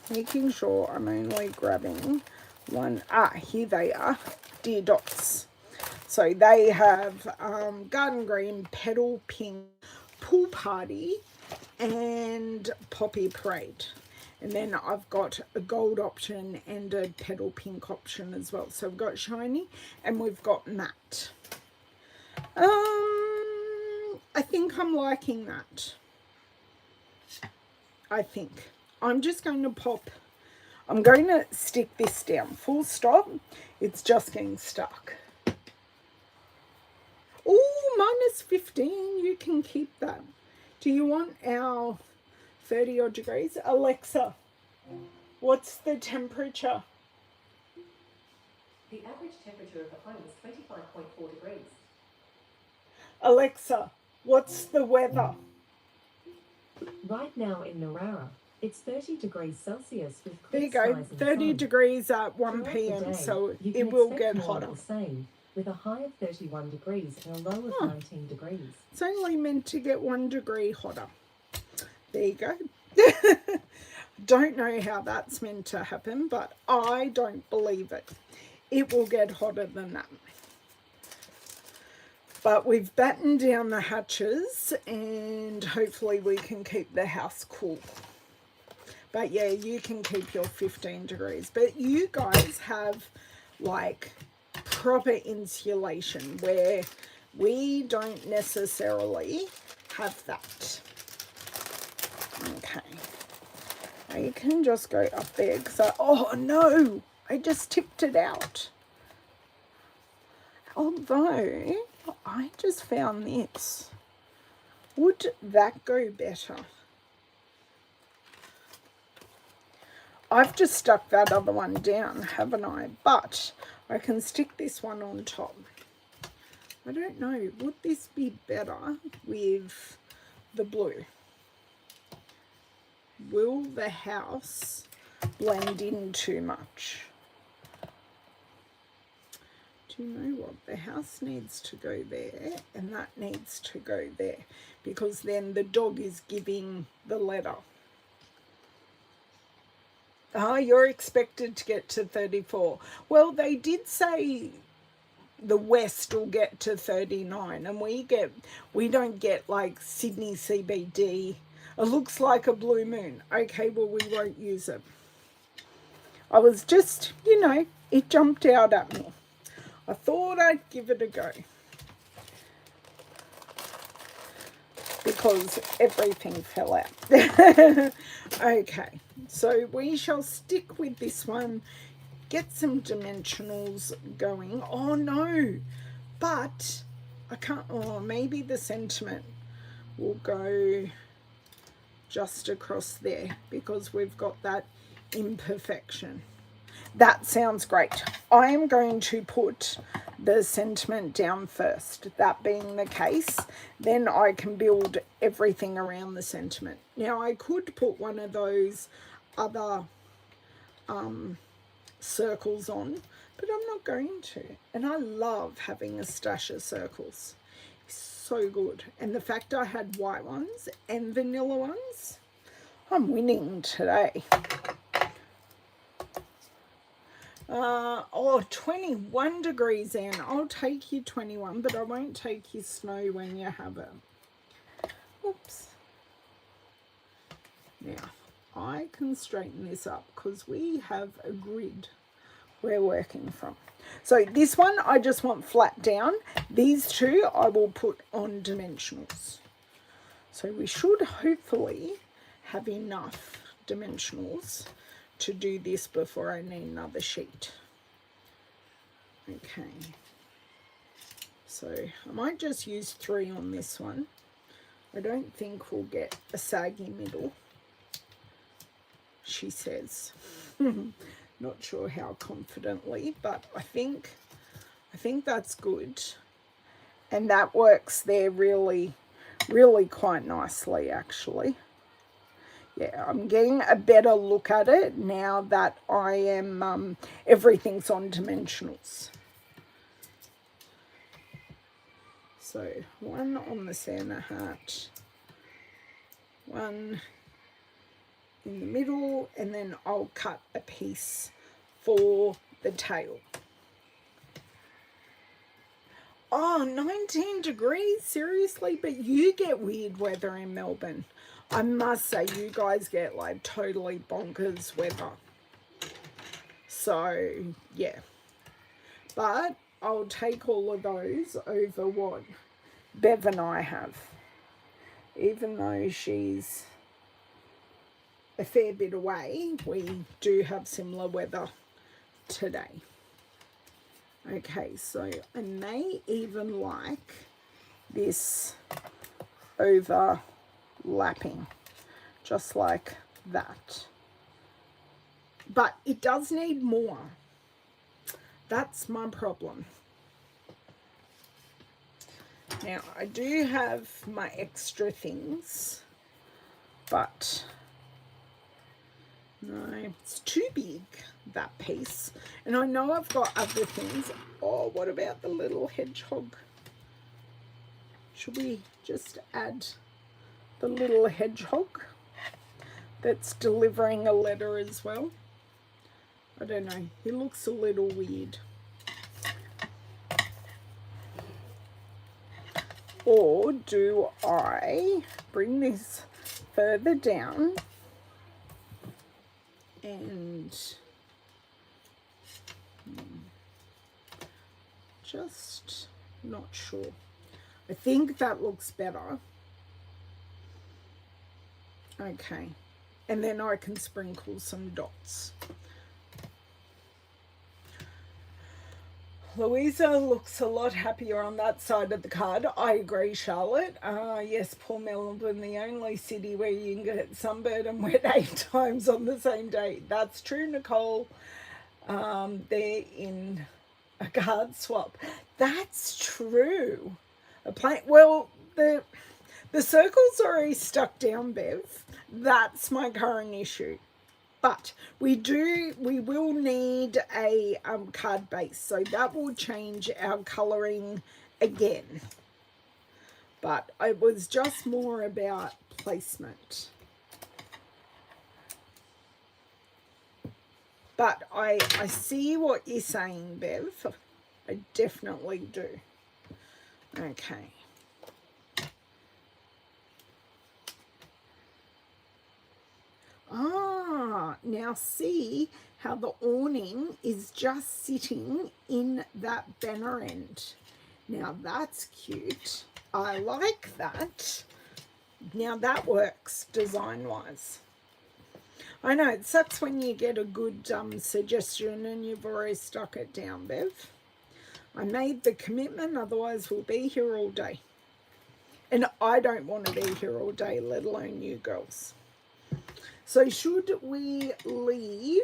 S1: Making sure I'm only grabbing one. Here they are, deer dots. So they have garden green, petal pink, pool party, and poppy parade. And then I've got a gold option and a petal pink option as well. So we've got shiny and we've got matte. I think I'm liking that. I think. I'm just going to pop, I'm going to stick this down. Full stop. It's just getting stuck. Oh, -15. You can keep that. Do you want our 30 odd degrees? Alexa, what's the temperature?
S4: The average temperature of the home is 25.4 degrees.
S1: Alexa, what's the weather?
S4: Right now in Narara, it's 30 degrees Celsius with
S1: There you
S4: clear
S1: go,
S4: skies and
S1: 30
S4: sun.
S1: degrees at 1
S4: Throughout the
S1: p.m,
S4: day,
S1: so
S4: you
S1: it
S4: can
S1: will
S4: expect
S1: get
S4: more
S1: hotter.
S4: of the same, with a high of 31 degrees and a low of 19 degrees.
S1: It's only meant to get 1 degree hotter. There you go. Don't know how that's meant to happen, but I don't believe it. It will get hotter than that. But we've battened down the hatches and hopefully we can keep the house cool. But yeah, you can keep your 15 degrees. But you guys have like proper insulation where we don't necessarily have that. Okay. I can just go up there because oh no, I just tipped it out. Although, I just found this. Would that go better? I've just stuck that other one down, haven't I? But I can stick this one on top. I don't know, would this be better with the blue? Will the house blend in too much? Do you know what? The house needs to go there and that needs to go there, because then the dog is giving the letter. You're expected to get to 34. Well, they did say the west will get to 39, and we don't get like Sydney CBD. It looks like a blue moon. Okay, well, we won't use it. I was just, you know, it jumped out at me. I thought I'd give it a go, because everything fell out. Okay, so we shall stick with this one, get some dimensionals going. Oh no, but I can't. Oh, maybe the sentiment will go just across there, because we've got that imperfection. That sounds great. I am going to put the sentiment down first. That being the case, then I can build everything around the sentiment. Now, I could put one of those other circles on, but I'm not going to. And I love having a stash of circles. It's so good. And the fact I had white ones and vanilla ones, I'm winning today. 21 degrees in. I'll take you 21, but I won't take you snow when you have it. Oops. Now, I can straighten this up because we have a grid we're working from. So this one, I just want flat down. These two, I will put on dimensionals. So we should hopefully have enough dimensionals to do this before I need another sheet. Okay, so I might just use 3 on this one. I don't think we'll get a saggy middle, she says. Not sure how confidently, but I think that's good, and that works there really quite nicely, actually. Yeah, I'm getting a better look at it now that I am, everything's on dimensionals. So 1 on the Santa hat, 1 in the middle, and then I'll cut a piece for the tail. Oh, 19 degrees, seriously? But you get weird weather in Melbourne. I must say, you guys get like totally bonkers weather. So, yeah. But I'll take all of those over what Bev and I have. Even though she's a fair bit away, we do have similar weather today. Okay, so I may even like this overlapping, just like that. But it does need more. That's my problem. Now, I do have my extra things, but no, it's too big, that piece. And I know I've got other things. Oh, what about the little hedgehog? Should we just add the little hedgehog that's delivering a letter as well? I don't know. He looks a little weird. Or do I bring this further down and just not sure. I think that looks better. Okay, and then I can sprinkle some dots. Louisa looks a lot happier on that side of the card. I agree, Charlotte. Yes, Port Melbourne, the only city where you can get sunburned and wet 8 times on the same day. That's true, Nicole. They're in a card swap. That's true. Well, the circle's already stuck down, Bev. That's my current issue. But we will need a card base, so that will change our colouring again. But it was just more about placement. But I see what you're saying, Bev. I definitely do. Okay. Now see how the awning is just sitting in that banner end. Now that's cute. I like that. Now that works design-wise. I know, it sucks when you get a good suggestion and you've already stuck it down, Bev. I made the commitment, otherwise we'll be here all day. And I don't want to be here all day, let alone you girls. So should we leave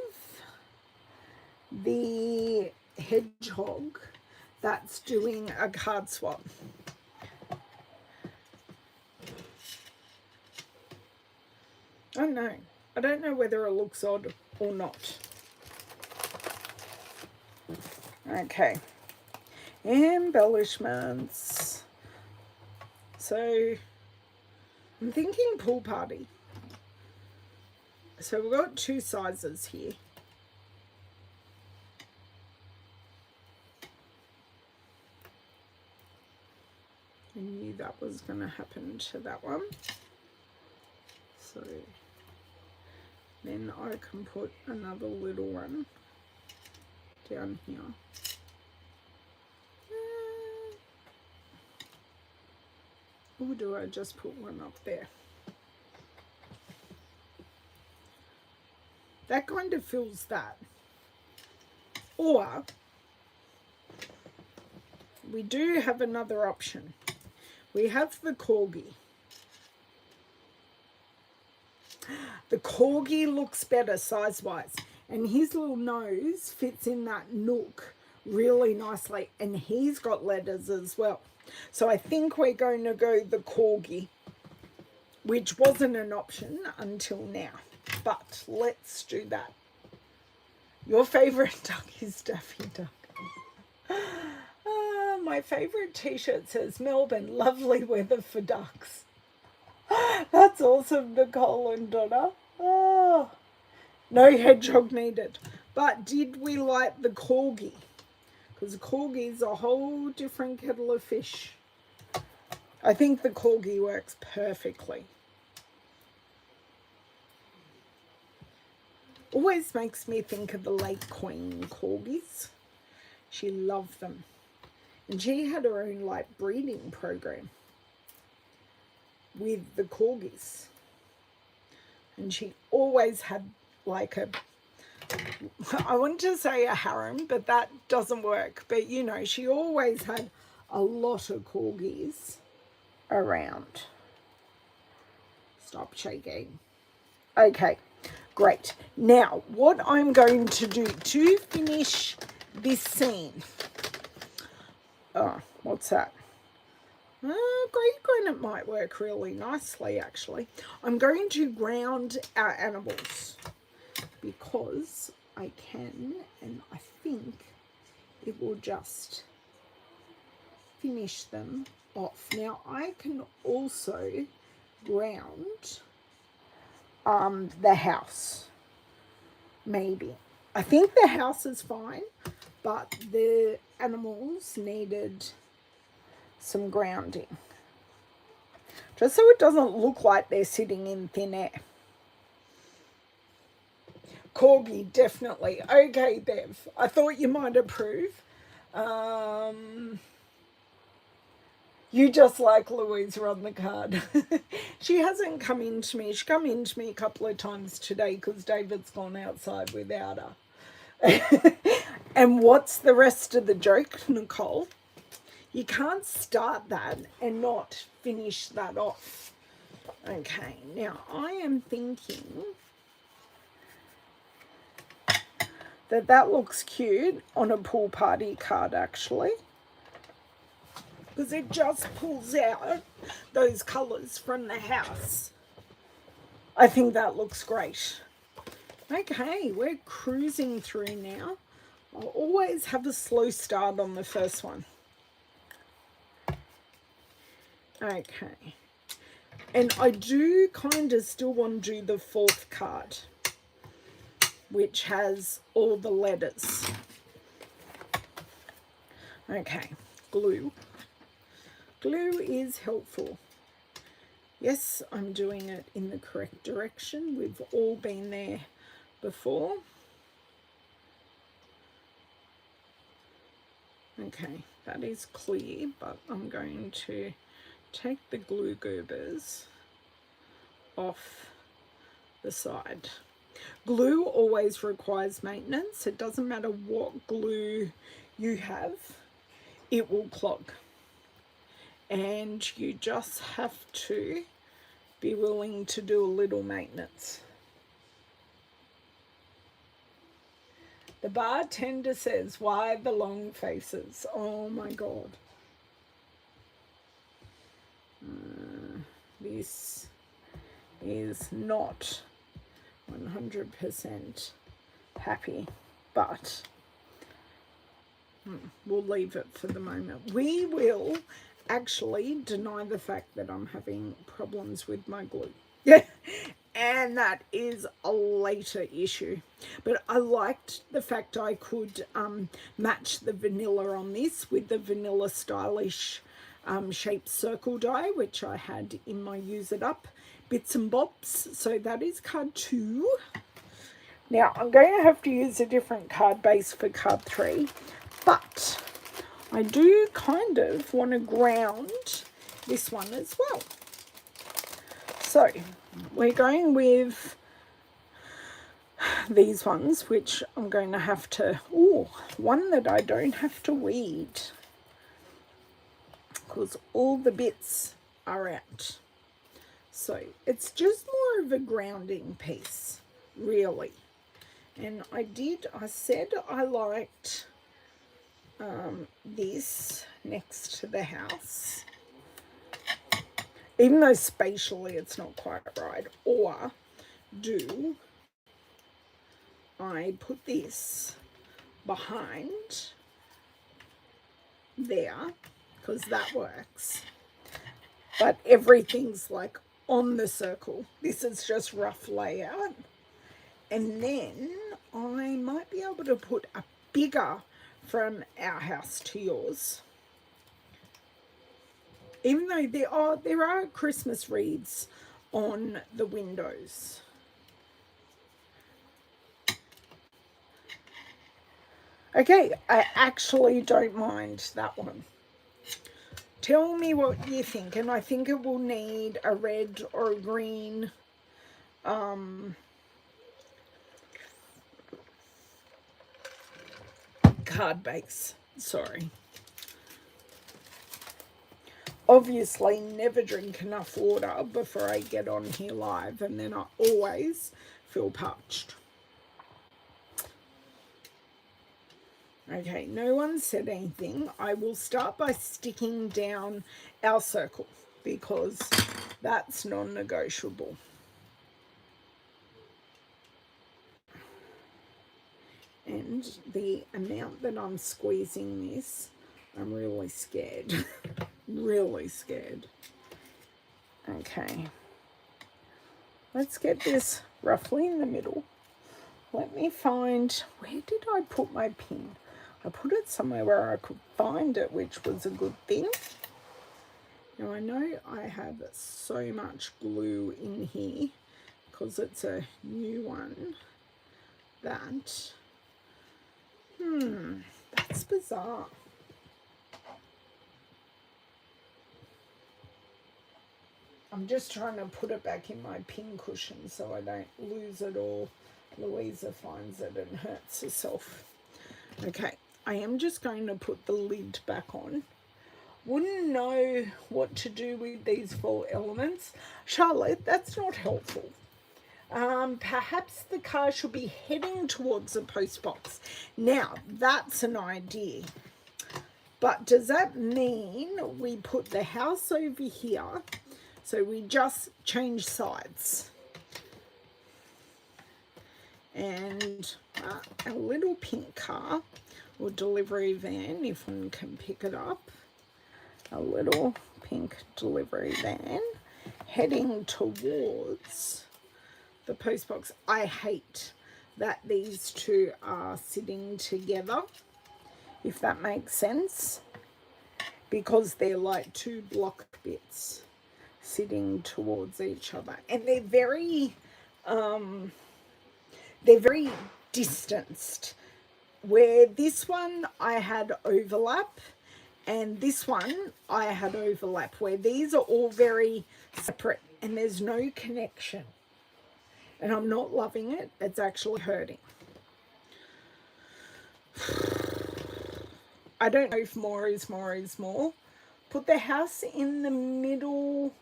S1: the hedgehog that's doing a card swap? I don't know. I don't know whether it looks odd or not. Okay. Embellishments. So I'm thinking pool party. So we've got 2 sizes here. I knew that was going to happen to that one. So then I can put another little one down here. Or do I just put one up there? That kind of fills that. Or we do have another option. We have the corgi. The corgi looks better size-wise, and his little nose fits in that nook really nicely, and he's got letters as well. So I think we're going to go the corgi, which wasn't an option until now. But let's do that. Your favourite duck is Daffy Duck. My favourite t-shirt says Melbourne, lovely weather for ducks. That's awesome, Nicole and Donna. Oh, no hedgehog needed. But did we like the corgi? Because the corgi is a whole different kettle of fish. I think the corgi works perfectly. Always makes me think of the late Queen corgis. She loved them. And she had her own like breeding program with the corgis. And she always had like a, I want to say a harem, but that doesn't work. But you know, she always had a lot of corgis around. Stop shaking. Okay, great. Now, what I'm going to do to finish this scene. Oh, what's that? Grey granite might work really nicely, actually. I'm going to ground our animals because I can, and I think it will just finish them off. Now, I can also ground the house, maybe. I think the house is fine, but the animals needed some grounding. Just so it doesn't look like they're sitting in thin air. Corgi, definitely. Okay, Bev. I thought you might approve. You just like Louisa on the card. She hasn't come into me. She come into me a couple of times today because David's gone outside without her. And what's the rest of the joke, Nicole? You can't start that and not finish that off. Okay, now I am thinking that that looks cute on a pool party card, actually, because it just pulls out those colours from the house. I think that looks great. Okay, we're cruising through now. I'll always have a slow start on the first one. Okay. And I do kind of still want to do the fourth card, which has all the letters. Okay, glue. Glue is helpful. Yes, I'm doing it in the correct direction. We've all been there before. Okay, that is clear, but I'm going to take the glue goobers off the side. Glue always requires maintenance. It doesn't matter what glue you have, it will clog. And you just have to be willing to do a little maintenance. The bartender says, why the long faces? Oh my God. This is not 100% happy, but we'll leave it for the moment. We will actually deny the fact that I'm having problems with my glue. Yeah. And that is a later issue. But I liked the fact I could match the vanilla on this with the Vanilla Stylish shaped circle die, which I had in my Use It Up bits and bobs. So that is card 2. Now I'm going to have to use a different card base for card 3, but I do kind of want to ground this one as well. So we're going with these ones, which I'm going to have to, one that I don't have to weed, because all the bits are out. So it's just more of a grounding piece, really. And I said I liked this next to the house, even though spatially it's not quite right. Or do I put this behind there, because that works, but everything's like on the circle. This is just rough layout. And then I might be able to put a bigger From Our House to Yours, even though there are Christmas wreaths on the windows. Okay, I actually don't mind that one. Tell me what you think, and I think it will need a red or a green card base. Sorry. Obviously, never drink enough water before I get on here live, and then I always feel parched. Okay, no one said anything. I will start by sticking down our circle, because that's non-negotiable. And the amount that I'm squeezing this, I'm really scared. Really scared. Okay. Let's get this roughly in the middle. Let me find, where did I put my pin? I put it somewhere where I could find it, which was a good thing. Now I know I have so much glue in here, because it's a new one, that, that's bizarre. I'm just trying to put it back in my pin cushion so I don't lose it, or Louisa finds it and hurts herself. Okay, I am just going to put the lid back on. Wouldn't know what to do with these 4 elements. Charlotte, that's not helpful. Perhaps the car should be heading towards the post box. Now, that's an idea. But does that mean we put the house over here? So we just change sides. And a little pink car or delivery van, if one can pick it up. A little pink delivery van heading towards the post box. I hate that these 2 are sitting together, if that makes sense, because they're like 2 block bits sitting towards each other, and they're very distanced, where this one I had overlap and this one I had overlap, where these are all very separate and there's no connection. And I'm not loving it. It's actually hurting. I don't know if more is more is more. Put the house in the middle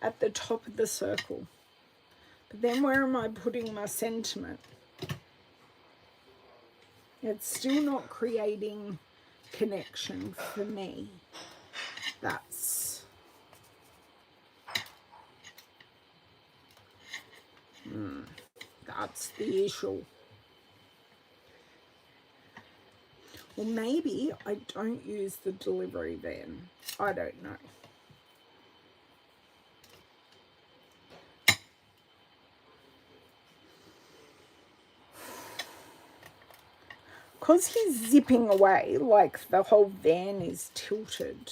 S1: at the top of the circle. But then where am I putting my sentiment? It's still not creating connection for me. That's the issue. Well, maybe I don't use the delivery van. I don't know. Because he's zipping away, like the whole van is tilted.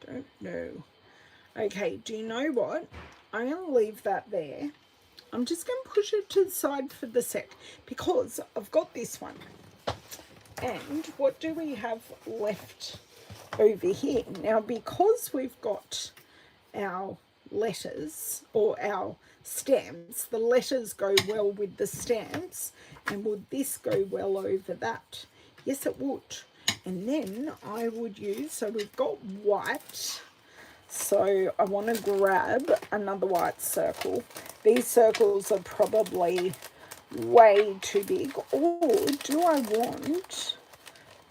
S1: I don't know. Okay, do you know what? I'm going to leave that there. I'm just going to push it to the side for the sec, because I've got this one. And what do we have left over here? Now, because we've got our letters or our stamps, the letters go well with the stamps, and would this go well over that? Yes, it would. And then I would use, so we've got white, so I want to grab another white circle. These circles are probably way too big, or do I want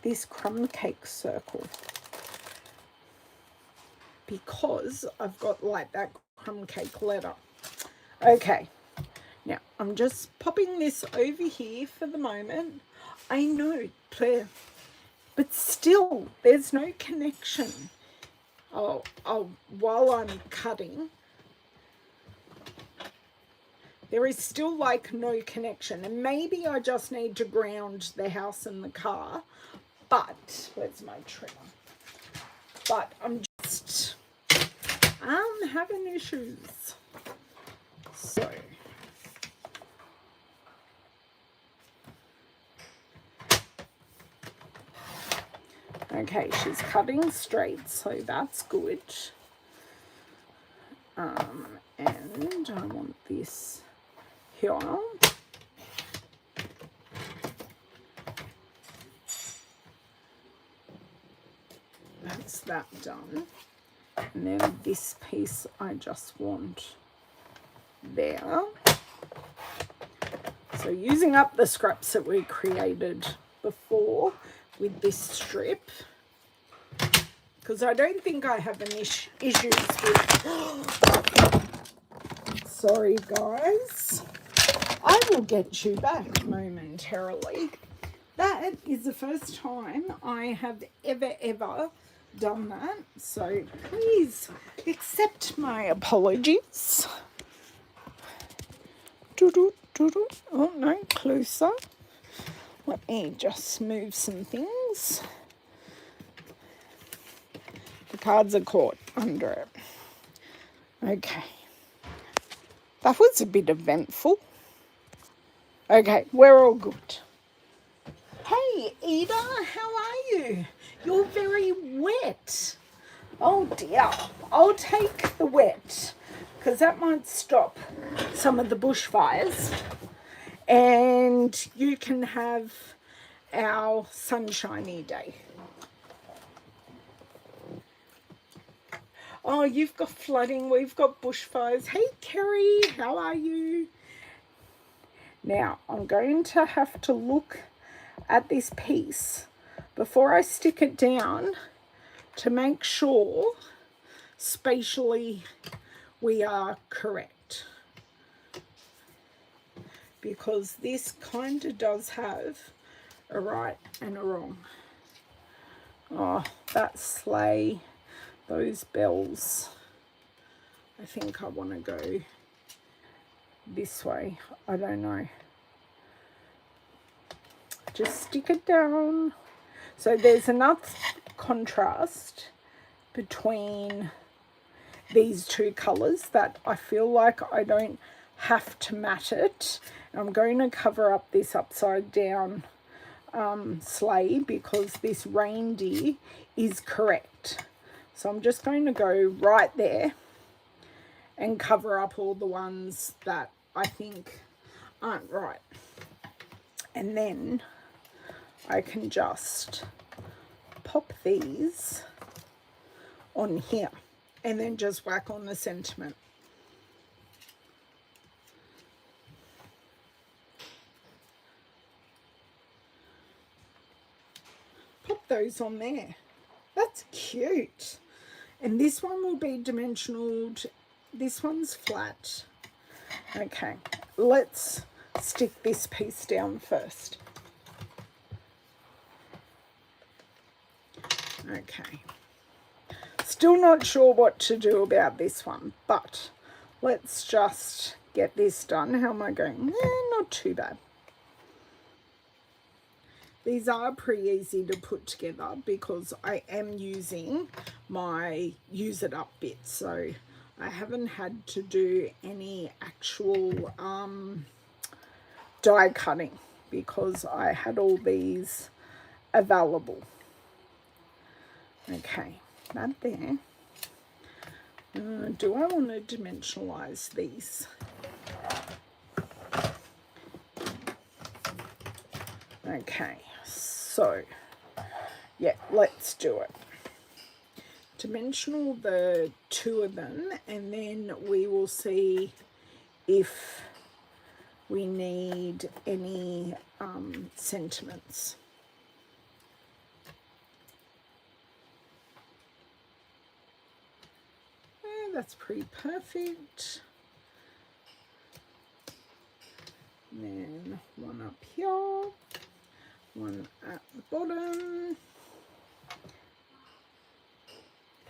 S1: this crumb cake circle? Because I've got like that crumb cake letter. Okay, now I'm just popping this over here for the moment. I know, Claire, but still there's no connection. While I'm cutting, there is still like no connection, and maybe I just need to ground the house and the car, but where's my trimmer? But I'm having issues. So okay, she's cutting straight, so that's good. And I want this here. That's that done. And then this piece I just want there. So using up the scraps that we created before with this strip, because I don't think I have an issues with... Sorry guys, I will get you back momentarily. That is the first time I have ever done that, so please accept my apologies. Oh no, closer. Let me just move some things. The cards are caught under it. Okay. That was a bit eventful. Okay, we're all good. Hey, Ida, how are you? You're very wet. Oh dear. I'll take the wet, because that might stop some of the bushfires. and you can have our sunshiny day. Oh, you've got flooding, we've got bushfires. Hey, Kerry, how are you? Now, I'm going to have to look at this piece before I stick it down to make sure spatially we are correct. Because this kind of does have a right and a wrong. Oh, that sleigh, those bells. I think I want to go this way. I don't know. Just stick it down. So there's enough contrast between these two colours that I feel like I don't have to mat it. I'm going to cover up this upside down sleigh because this reindeer is correct. So I'm just going to go right there and cover up all the ones that I think aren't right. And then I can just pop these on here and then just whack on the sentiment. Pop those on there. That's cute. And this one will be dimensional. This one's flat. Okay, let's stick this piece down first. Okay. Still not sure what to do about this one, but let's just get this done. How am I going? Not too bad. These are pretty easy to put together because I am using my use it up bits. So I haven't had to do any actual die cutting because I had all these available. Okay, that there. Do I want to dimensionalize these? Okay, so yeah, let's do it. Dimensional the two of them, and then we will see if we need any sentiments. That's pretty perfect. And then one up here, one at the bottom.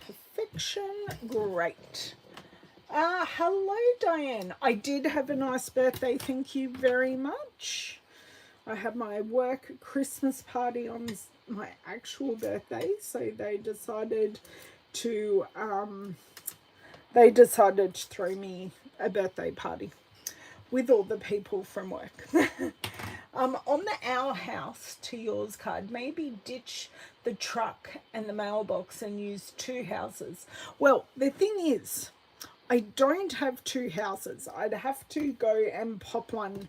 S1: Perfection. Great. Hello, Diane. I did have a nice birthday. Thank you very much. I had my work Christmas party on my actual birthday, so they decided to throw me a birthday party with all the people from work. On the Our House to Yours card, maybe ditch the truck and the mailbox and use two houses. Well, the thing is, I don't have two houses. I'd have to go and pop one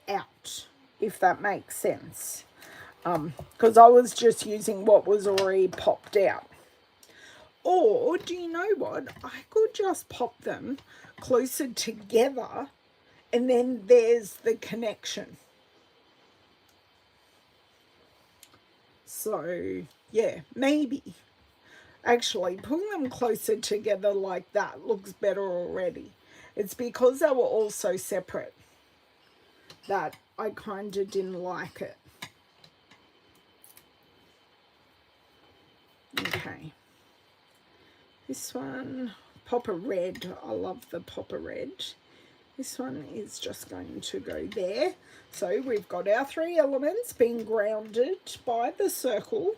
S1: out, if that makes sense. Because I was just using what was already popped out. Or, do you know what? I could just pop them closer together and then there's the connection. So, yeah, maybe. Actually, putting them closer together like that looks better already. It's because they were all so separate that I kind of didn't like it. Okay. This one, Popper Red. I love the Popper Red. This one is just going to go there. So we've got our three elements being grounded by the circle.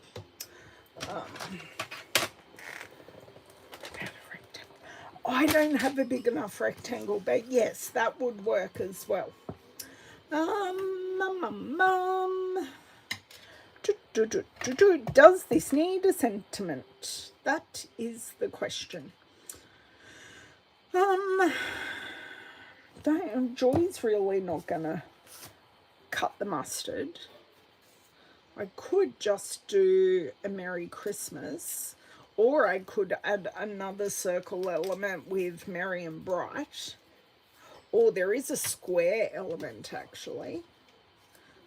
S1: I don't have a big enough rectangle, but yes, that would work as well. Does this need a sentiment? That is the question. Joy's really not gonna cut the mustard. I could just do a Merry Christmas, or I could add another circle element with Merry and Bright, or there is a square element actually,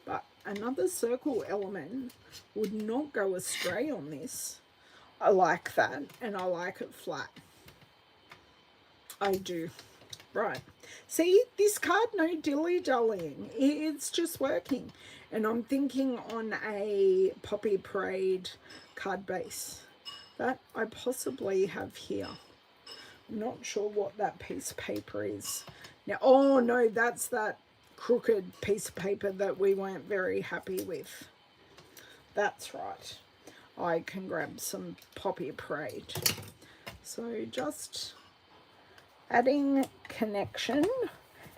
S1: but another circle element would not go astray on this. I like that, and I like it flat. I do. Right. See, this card, no dilly-dallying. It's just working. And I'm thinking on a Poppy Parade card base that I possibly have here. I'm not sure what that piece of paper is. Now, oh no, that's that crooked piece of paper that we weren't very happy with. That's right. I can grab some Poppy Parade. So just adding connection,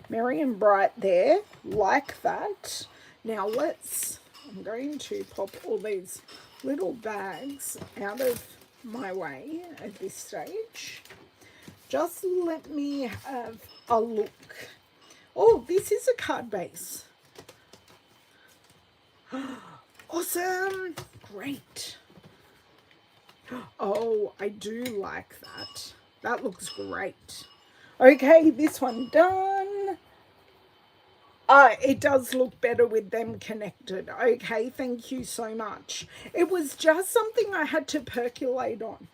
S1: Merry and Bright there, like that. Now I'm going to pop all these little bags out of my way at this stage. Just let me have a look. Oh, this is a card base. Awesome, great. Oh, I do like that. That looks great. Okay, this one done. It does look better with them connected. Okay, thank you so much. It was just something I had to percolate on.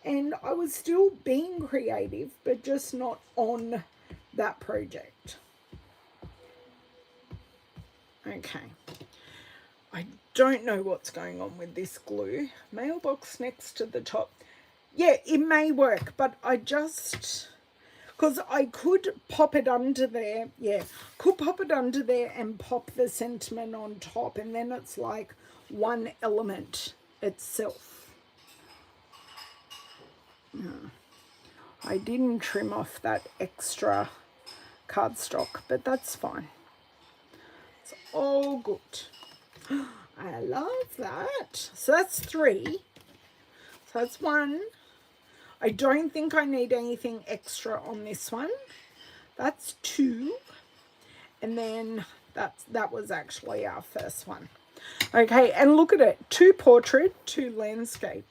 S1: And I was still being creative, but just not on that project. Okay. I don't know what's going on with this glue. Mailbox next to the top. Yeah, it may work, but I just... because I could pop it under there. Yeah, could pop it under there and pop the sentiment on top. And then it's like one element itself. I didn't trim off that extra cardstock, but that's fine. It's all good. I love that. So that's 3. So that's 1. I don't think I need anything extra on this one. That's 2. And then that was actually our first one. Okay, and look at it. 2 portrait, 2 landscape.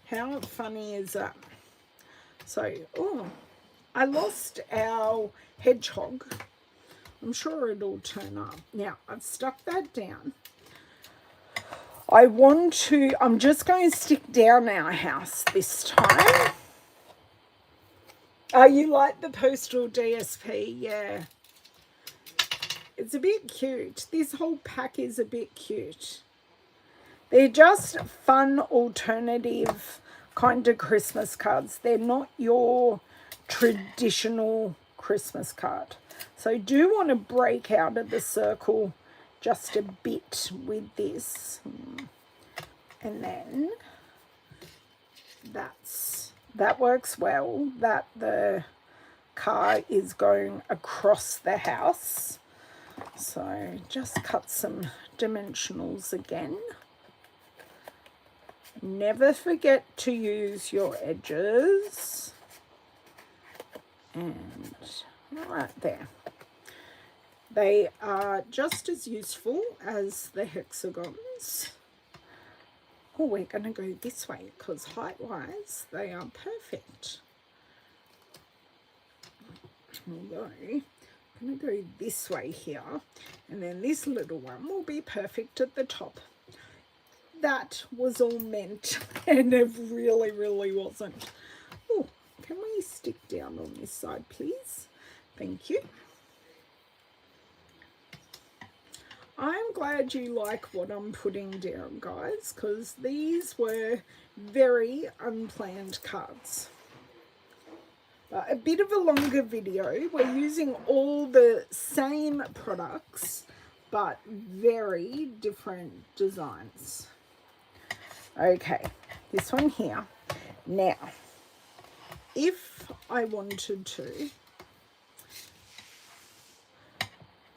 S1: How funny is that? So, oh, I lost our hedgehog. I'm sure it'll turn up. Now, I've stuck that down. I'm just going to stick down our house this time. Oh, you like the postal DSP? Yeah. It's a bit cute. This whole pack is a bit cute. They're just fun, alternative kind of Christmas cards. They're not your traditional Christmas card. So do want to break out of the circle just a bit with this. And then that works well, that the car is going across the house. So just cut some dimensionals again. Never forget to use your edges. And right there. They are just as useful as the hexagons. Oh, we're going to go this way because height-wise they are perfect. I'm going to go this way here, and then this little one will be perfect at the top. That was all meant, and it really, really wasn't. Oh, can we stick down on this side, please? Thank you. I'm glad you like what I'm putting down, guys, because these were very unplanned cards. A bit of a longer video. We're using all the same products, but very different designs. Okay, this one here. Now, if I wanted to,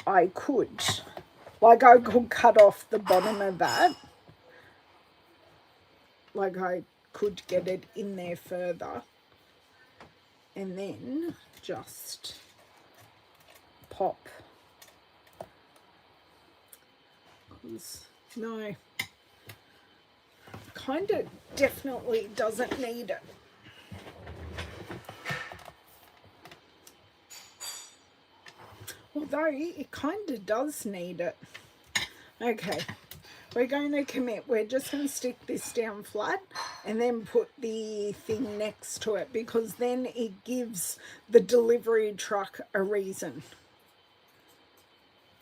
S1: I could cut off the bottom of that. Like I could get it in there further. And then just pop because no, kind of definitely doesn't need it. Although it kind of does need it. Okay, we're going to commit. We're just going to stick this down flat and then put the thing next to it, because then it gives the delivery truck a reason.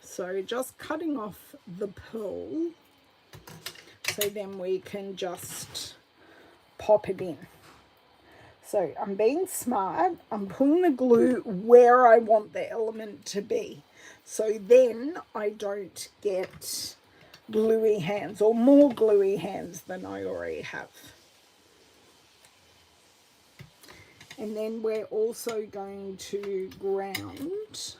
S1: So just cutting off the pearl, so then we can just pop it in. So I'm being smart. I'm putting the glue where I want the element to be. So then I don't get gluey hands, or more gluey hands than I already have. And then we're also going to ground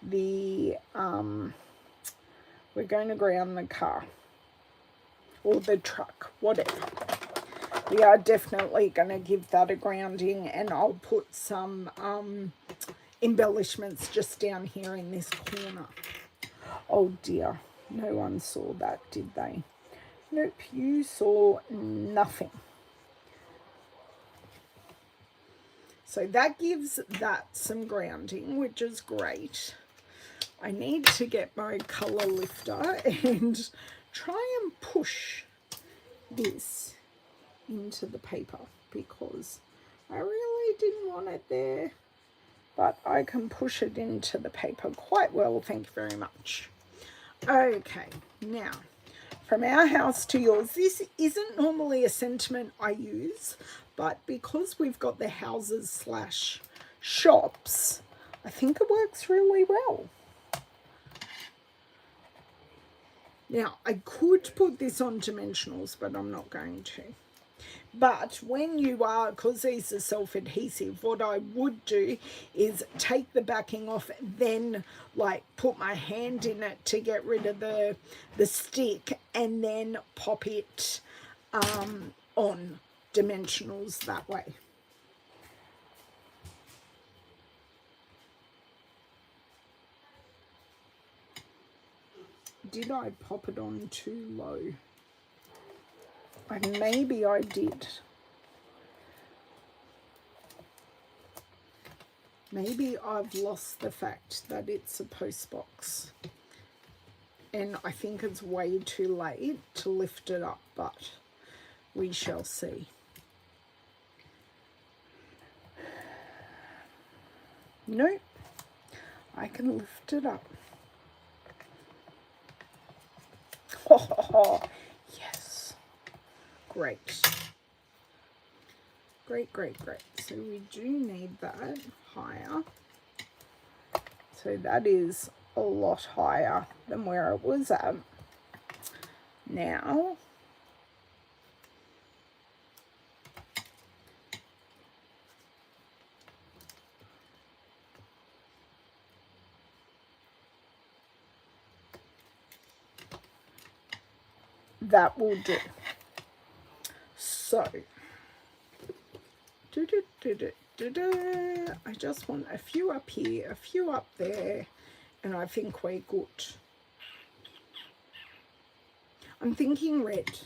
S1: the, we're going to ground the car or the truck, whatever. We are definitely going to give that a grounding, and I'll put some embellishments just down here in this corner. Oh dear, no one saw that, did they? Nope, you saw nothing. So that gives that some grounding, which is great. I need to get my colour lifter and try and push this into the paper, because I really didn't want it there, but I can push it into the paper quite well, thank you very much. Okay, now from our house to yours. This isn't normally a sentiment I use, but because we've got the houses / shops, I think it works really well. Now, I could put this on dimensionals, but I'm not going to. But when you are, because these are self-adhesive, what I would do is take the backing off, then like put my hand in it to get rid of the stick, and then pop it on dimensionals that way. Did I pop it on too low? Maybe I did. Maybe I've lost the fact that it's a post box, and I think it's way too late to lift it up, but we shall see. Nope, I can lift it up. Oh, yes. Great. Great. So we do need that higher. So that is a lot higher than where it was at. Now, that will do. So, I just want a few up here, a few up there, and I think we're good. I'm thinking red.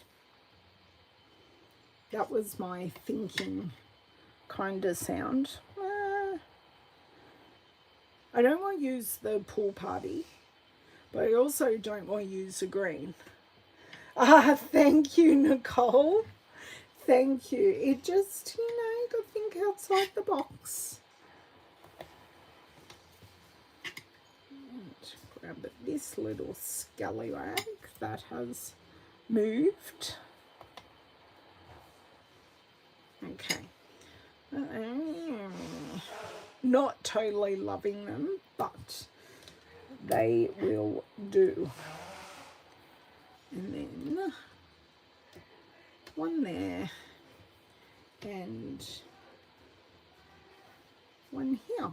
S1: That was my thinking kind of sound. I don't want to use the pool party, but I also don't want to use the green. Thank you, Nicole. Thank you. It just, you got to think outside the box. And grab this little scallywag that has moved. Okay. Not totally loving them, but they will do. And then one there and one here.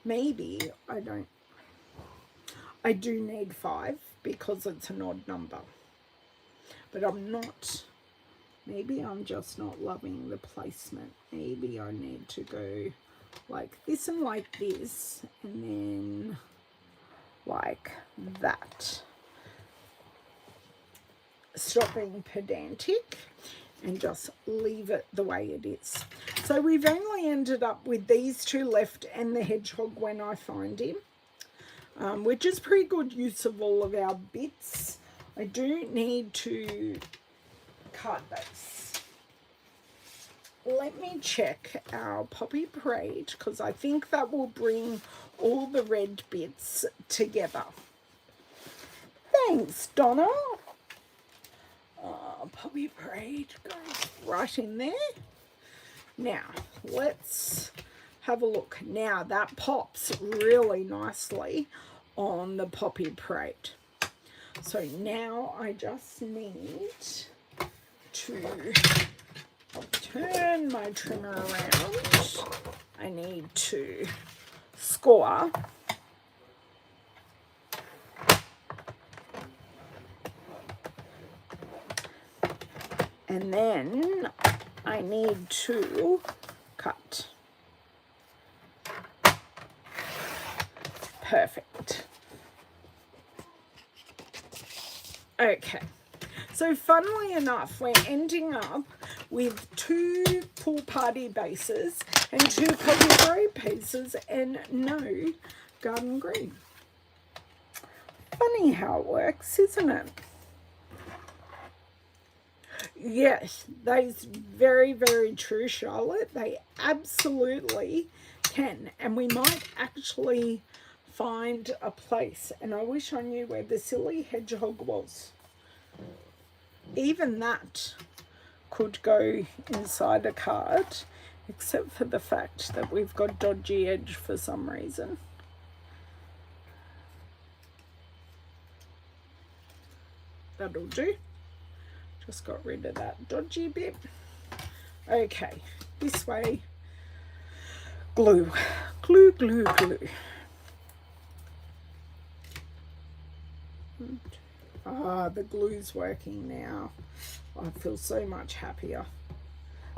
S1: Maybe I do need 5 because it's an odd number, but maybe I'm just not loving the placement. Maybe I need to go like this and like this, and then like that. Stop being pedantic and just leave it the way it is. So we've only ended up with these two left and the hedgehog when I find him, which is pretty good use of all of our bits. I do need to card base. Let me check our Poppy Parade because I think that will bring all the red bits together. Thanks, Donna. Poppy Parade goes right in there. Now, let's have a look. Now, that pops really nicely on the Poppy Parade. So now I just need to turn my trimmer around. I need to score. And then I need to cut. Perfect. Okay. So funnily enough, we're ending up with 2 pool party bases and 2 Poppy Parade pieces and no garden green. Funny how it works, isn't it? Yes, that's very, very true, Charlotte. They absolutely can. And we might actually find a place. And I wish I knew where the silly hedgehog was. Even that could go inside a card, except for the fact that we've got dodgy edge for some reason. That'll do. Just got rid of that dodgy bit. Okay, this way. Glue, glue, glue, glue. Ah, the glue's working now. I feel so much happier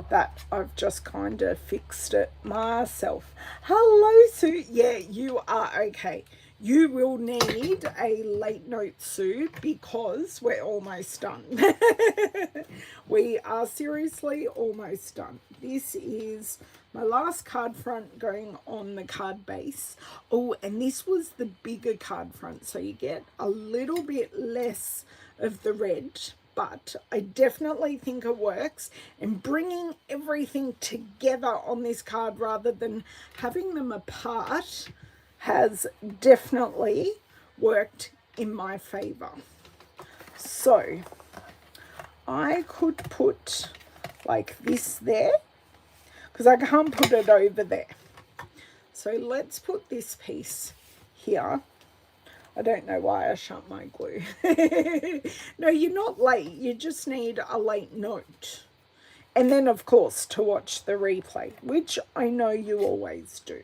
S1: that I've just kind of fixed it myself. Hello, Sue. Yeah, you are okay. You will need a late note, Sue, because we're almost done. We are seriously almost done. This is my last card front going on the card base. Oh, and this was the bigger card front, so you get a little bit less of the red, but I definitely think it works. And bringing everything together on this card rather than having them apart has definitely worked in my favor. So I could put like this there because I can't put it over there. So let's put this piece here. I don't know why I shut my glue. No, you're not late. You just need a late note. And then, of course, to watch the replay, which I know you always do.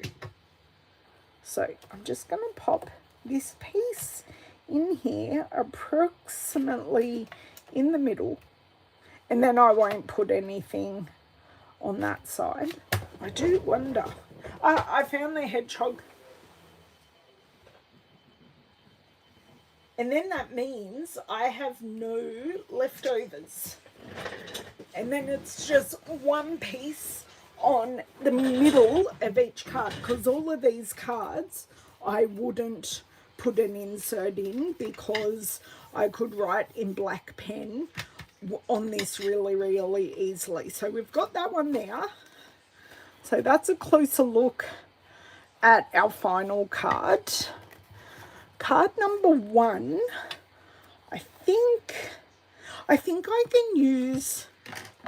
S1: So I'm just going to pop this piece in here, approximately in the middle. And then I won't put anything on that side. I do wonder. I found the hedgehog. And then that means I have no leftovers. And then it's just one piece on the middle of each card, because all of these cards I wouldn't put an insert in because I could write in black pen on this really, really easily. So we've got that one there. So that's a closer look at our final card. Card number 1, I think I can use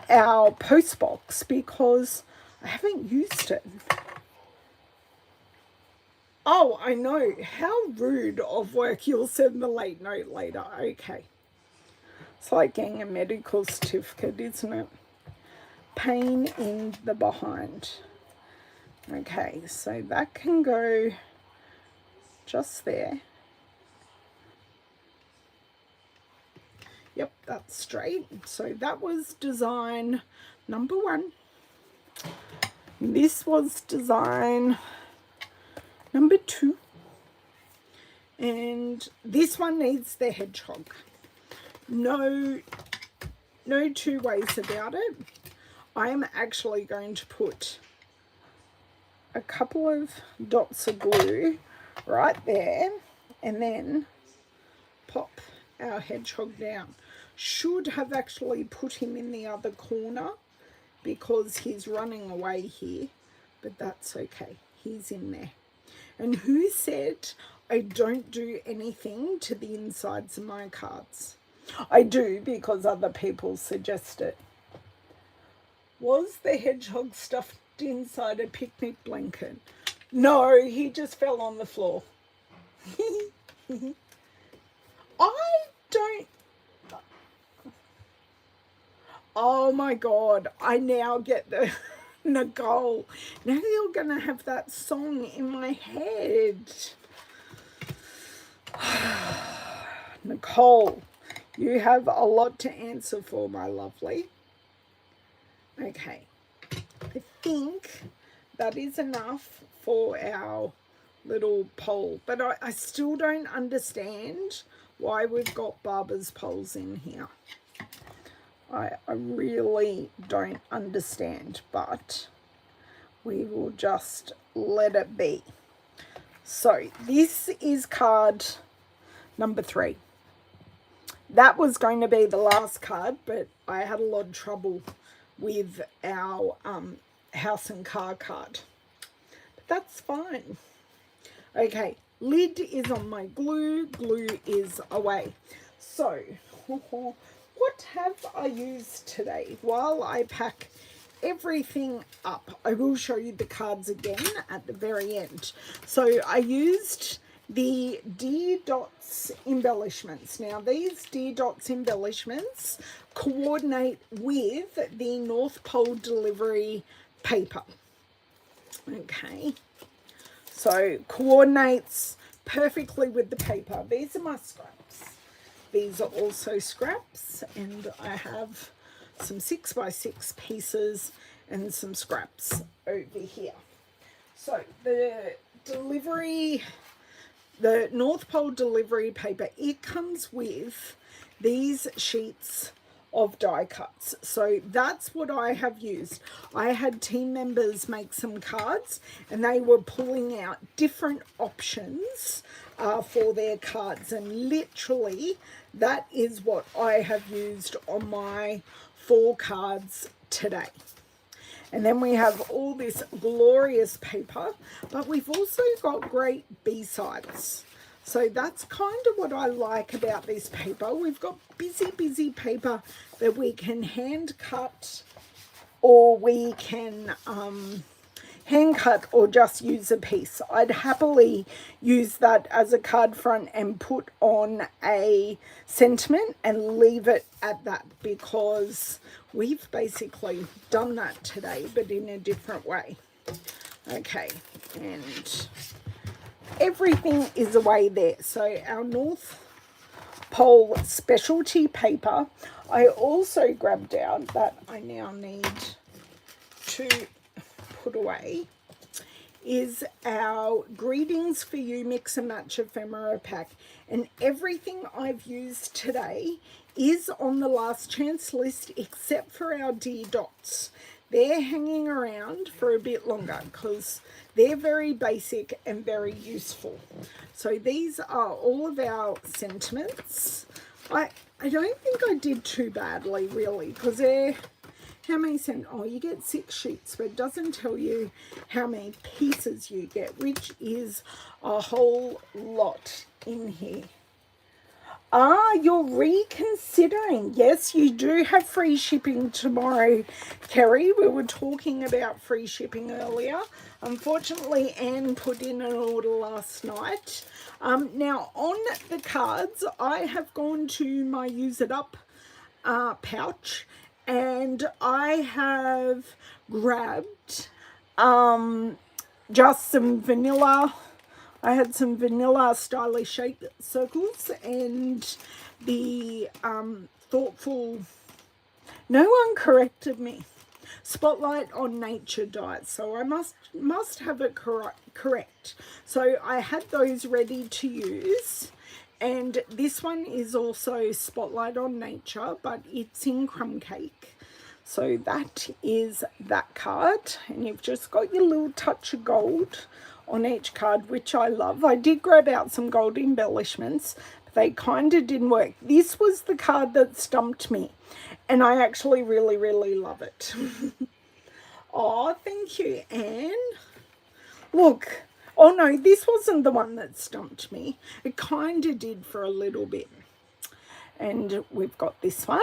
S1: our post box because I haven't used it. Oh, I know. How rude of work. You'll send the late note later. Okay. It's like getting a medical certificate, isn't it? Pain in the behind. Okay, so that can go just there. Yep, that's straight. So that was design number 1. This was design number 2. And this one needs the hedgehog. No two ways about it. I am actually going to put a couple of dots of glue right there and then pop our hedgehog down. Should have actually put him in the other corner because he's running away here, but that's okay. He's in there. And who said I don't do anything to the insides of my cards? I do because other people suggest it. Was the hedgehog stuffed inside a picnic blanket? No, he just fell on the floor. I don't... Oh my God, I now get the... Nicole, now you're going to have that song in my head. Nicole, you have a lot to answer for, my lovely. Okay, I think that is enough for our little poll, but I still don't understand why we've got Barbara's polls in here. I really don't understand, but we will just let it be. So this is card number 3. That was going to be the last card, but I had a lot of trouble with our house and car card. But that's fine. Okay, lid is on my glue. Glue is away. So, what have I used today? While I pack everything up, I will show you the cards again at the very end. So I used the Dear Dots embellishments. Now these Dear Dots embellishments coordinate with the North Pole delivery paper. Okay, so coordinates perfectly with the paper. These are my scraps. These are also scraps, and I have some 6x6 pieces and some scraps over here. So the North Pole delivery paper, it comes with these sheets of die cuts. So that's what I have used. I had team members make some cards and they were pulling out different options for their cards, and literally that is what I have used on my 4 cards today. And then we have all this glorious paper, but we've also got great B-sides. So that's kind of what I like about this paper. We've got busy paper that we can hand cut, or we can hand cut, or just use a piece. I'd happily use that as a card front and put on a sentiment and leave it at that, because we've basically done that today, but in a different way. Okay, and everything is away there. So our North Pole Specialty paper, I also grabbed out that I now need to put away, is our Greetings for You Mix and Match ephemera pack. And everything I've used today is on the last chance list except for our Dear Dots. They're hanging around for a bit longer because they're very basic and very useful. So these are all of our sentiments. I don't think I did too badly really, because they're, how many oh, you get 6 sheets, but it doesn't tell you how many pieces you get, which is a whole lot in here. Ah, you're reconsidering. Yes, you do have free shipping tomorrow, Kerry. We were talking about free shipping earlier. Unfortunately, Anne put in an order last night. Now, on the cards, I have gone to my Use It Up pouch, and I have grabbed just some vanilla. I had some vanilla stylish shape circles and the thoughtful, no one corrected me. Spotlight on Nature dies. So I must have it correct. So I had those ready to use. And this one is also Spotlight on Nature, but it's in crumb cake. So that is that card. And you've just got your little touch of gold on each card, which I love. I did grab out some gold embellishments, but they kind of didn't work. This was the card that stumped me, and I actually really, really love it. Oh, thank you, Anne. Look. Oh, no, this wasn't the one that stumped me. It kind of did for a little bit. And we've got this one.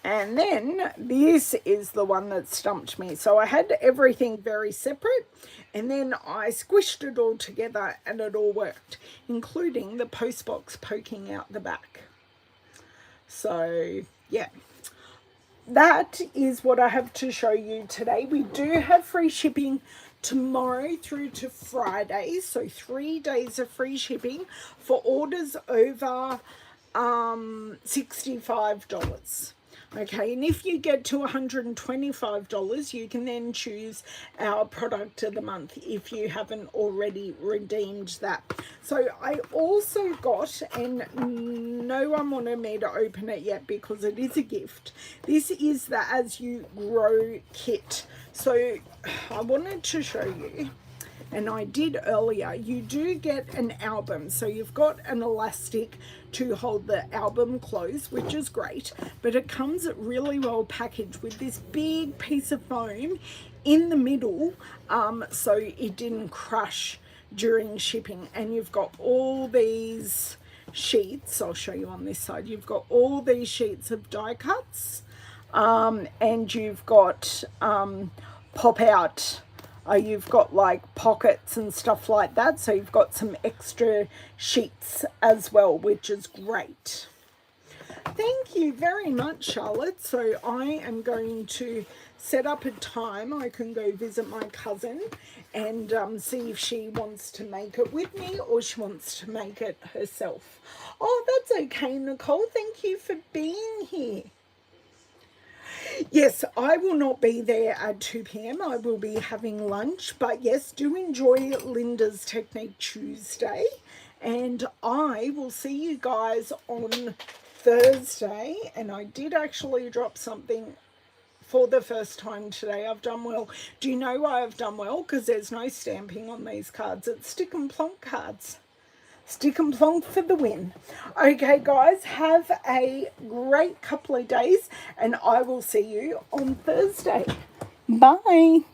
S1: And then this is the one that stumped me. So I had everything very separate. And then I squished it all together and it all worked, including the post box poking out the back. So, yeah. That is what I have to show you today. We do have free shipping tomorrow through to Friday, so 3 days of free shipping for orders over $65. Okay, and if you get to $125, you can then choose our product of the month if you haven't already redeemed that. So I also got, and no one wanted me to open it yet because it is a gift. This is the As You Grow kit. So I wanted to show you, and I did earlier, you do get an album. So you've got an elastic to hold the album closed, which is great, but it comes really well packaged with this big piece of foam in the middle, so it didn't crush during shipping. And you've got all these sheets, I'll show you on this side, you've got all these sheets of die cuts, and you've got pop out, you've got like pockets and stuff like that, so you've got some extra sheets as well, which is great. Thank you very much, Charlotte. So I am going to set up a time I can go visit my cousin and see if she wants to make it with me or she wants to make it herself. Oh, that's okay, Nicole. Thank you for being here. Yes, I will not be there at 2 p.m. I will be having lunch. But yes, do enjoy Linda's Technique Tuesday. And I will see you guys on Thursday. And I did actually drop something for the first time today. I've done well. Do you know why I've done well? Because there's no stamping on these cards. It's stick and plonk cards. Stick and plonk for the win. Okay, guys, have a great couple of days, and I will see you on Thursday. Bye.